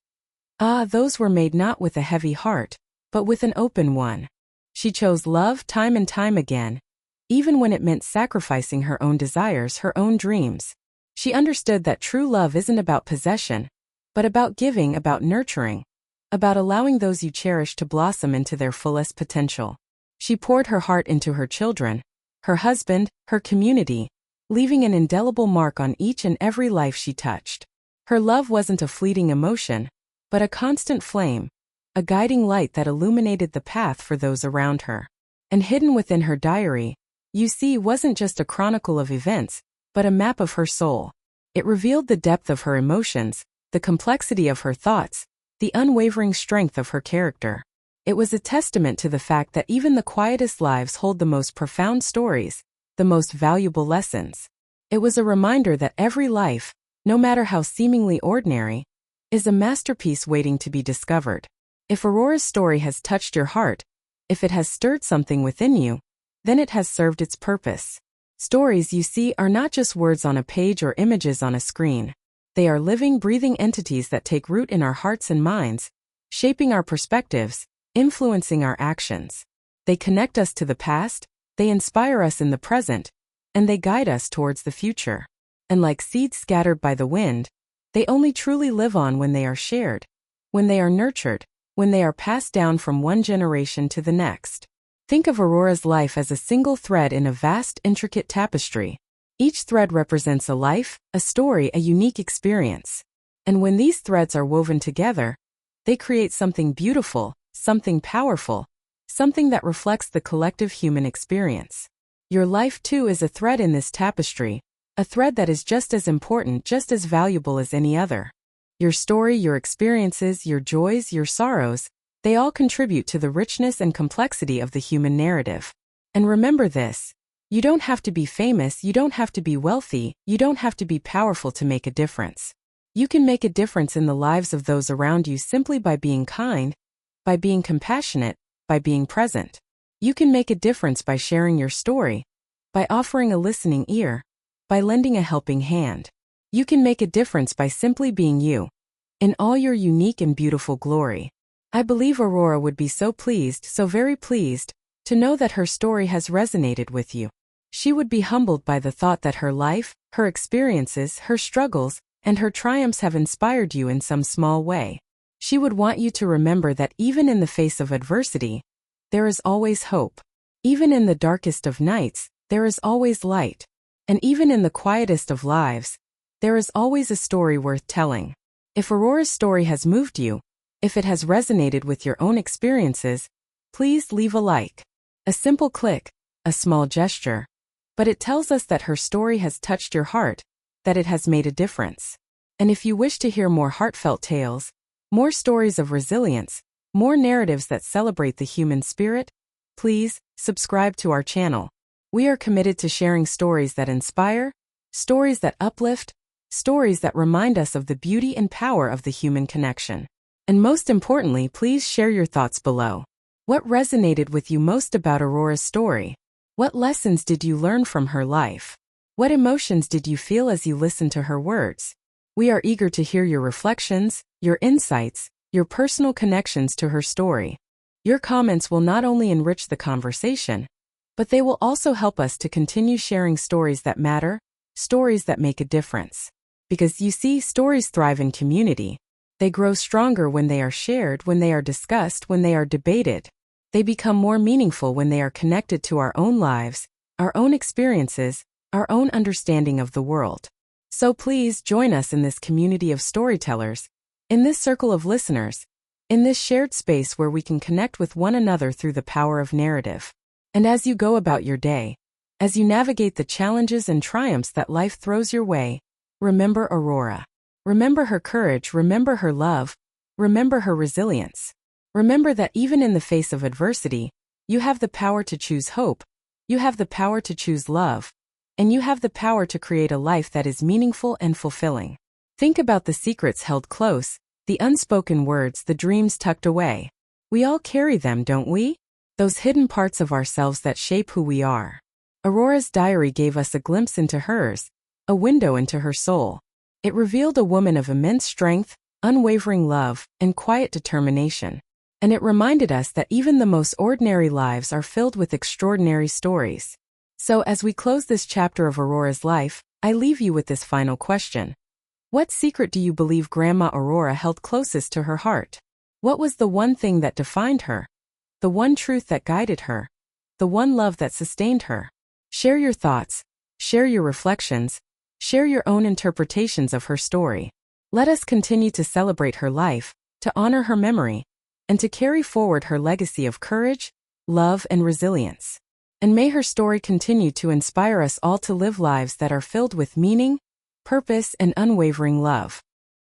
those were made not with a heavy heart, but with an open one. She chose love time and time again, even when it meant sacrificing her own desires, her own dreams. She understood that true love isn't about possession, but about giving, about nurturing, about allowing those you cherish to blossom into their fullest potential. She poured her heart into her children, her husband, her community, leaving an indelible mark on each and every life she touched. Her love wasn't a fleeting emotion, but a constant flame, a guiding light that illuminated the path for those around her. And hidden within her diary, you see, wasn't just a chronicle of events, but a map of her soul. It revealed the depth of her emotions, the complexity of her thoughts, the unwavering strength of her character. It was a testament to the fact that even the quietest lives hold the most profound stories, the most valuable lessons. It was a reminder that every life, no matter how seemingly ordinary, is a masterpiece waiting to be discovered. If Aurora's story has touched your heart, if it has stirred something within you, then it has served its purpose. Stories, you see, are not just words on a page or images on a screen. They are living, breathing entities that take root in our hearts and minds, shaping our perspectives, influencing our actions. They connect us to the past, they inspire us in the present, and they guide us towards the future. And like seeds scattered by the wind, they only truly live on when they are shared, when they are nurtured, when they are passed down from one generation to the next. Think of Aurora's life as a single thread in a vast, intricate tapestry. Each thread represents a life, a story, a unique experience. And when these threads are woven together, they create something beautiful, something powerful, something that reflects the collective human experience. Your life, too, is a thread in this tapestry, a thread that is just as important, just as valuable as any other. Your story, your experiences, your joys, your sorrows, they all contribute to the richness and complexity of the human narrative. And remember this: you don't have to be famous, you don't have to be wealthy, you don't have to be powerful to make a difference. You can make a difference in the lives of those around you simply by being kind, by being compassionate, by being present. You can make a difference by sharing your story, by offering a listening ear, by lending a helping hand. You can make a difference by simply being you, in all your unique and beautiful glory. I believe Aurora would be so pleased, so very pleased, to know that her story has resonated with you. She would be humbled by the thought that her life, her experiences, her struggles, and her triumphs have inspired you in some small way. She would want you to remember that even in the face of adversity, there is always hope. Even in the darkest of nights, there is always light. And even in the quietest of lives, there is always a story worth telling. If Aurora's story has moved you, if it has resonated with your own experiences, please leave a like. A simple click, a small gesture. But it tells us that her story has touched your heart, that it has made a difference. And if you wish to hear more heartfelt tales, more stories of resilience, more narratives that celebrate the human spirit, please subscribe to our channel. We are committed to sharing stories that inspire, stories that uplift, stories that remind us of the beauty and power of the human connection. And most importantly, please share your thoughts below. What resonated with you most about Aurora's story? What lessons did you learn from her life? What emotions did you feel as you listened to her words? We are eager to hear your reflections, your insights, your personal connections to her story. Your comments will not only enrich the conversation, but they will also help us to continue sharing stories that matter, stories that make a difference. Because you see, stories thrive in community. They grow stronger when they are shared, when they are discussed, when they are debated. They become more meaningful when they are connected to our own lives, our own experiences, our own understanding of the world. So please join us in this community of storytellers, in this circle of listeners, in this shared space where we can connect with one another through the power of narrative. And as you go about your day, as you navigate the challenges and triumphs that life throws your way, remember Aurora. Remember her courage, remember her love, remember her resilience. Remember that even in the face of adversity, you have the power to choose hope, you have the power to choose love, and you have the power to create a life that is meaningful and fulfilling. Think about the secrets held close, the unspoken words, the dreams tucked away. We all carry them, don't we? Those hidden parts of ourselves that shape who we are. Aurora's diary gave us a glimpse into hers, a window into her soul. It revealed a woman of immense strength, unwavering love, and quiet determination. And it reminded us that even the most ordinary lives are filled with extraordinary stories. So as we close this chapter of Aurora's life, I leave you with this final question. What secret do you believe Grandma Aurora held closest to her heart? What was the one thing that defined her? The one truth that guided her? The one love that sustained her? Share your thoughts, share your reflections, share your own interpretations of her story. Let us continue to celebrate her life, to honor her memory, and to carry forward her legacy of courage, love, and resilience. And may her story continue to inspire us all to live lives that are filled with meaning, purpose, and unwavering love.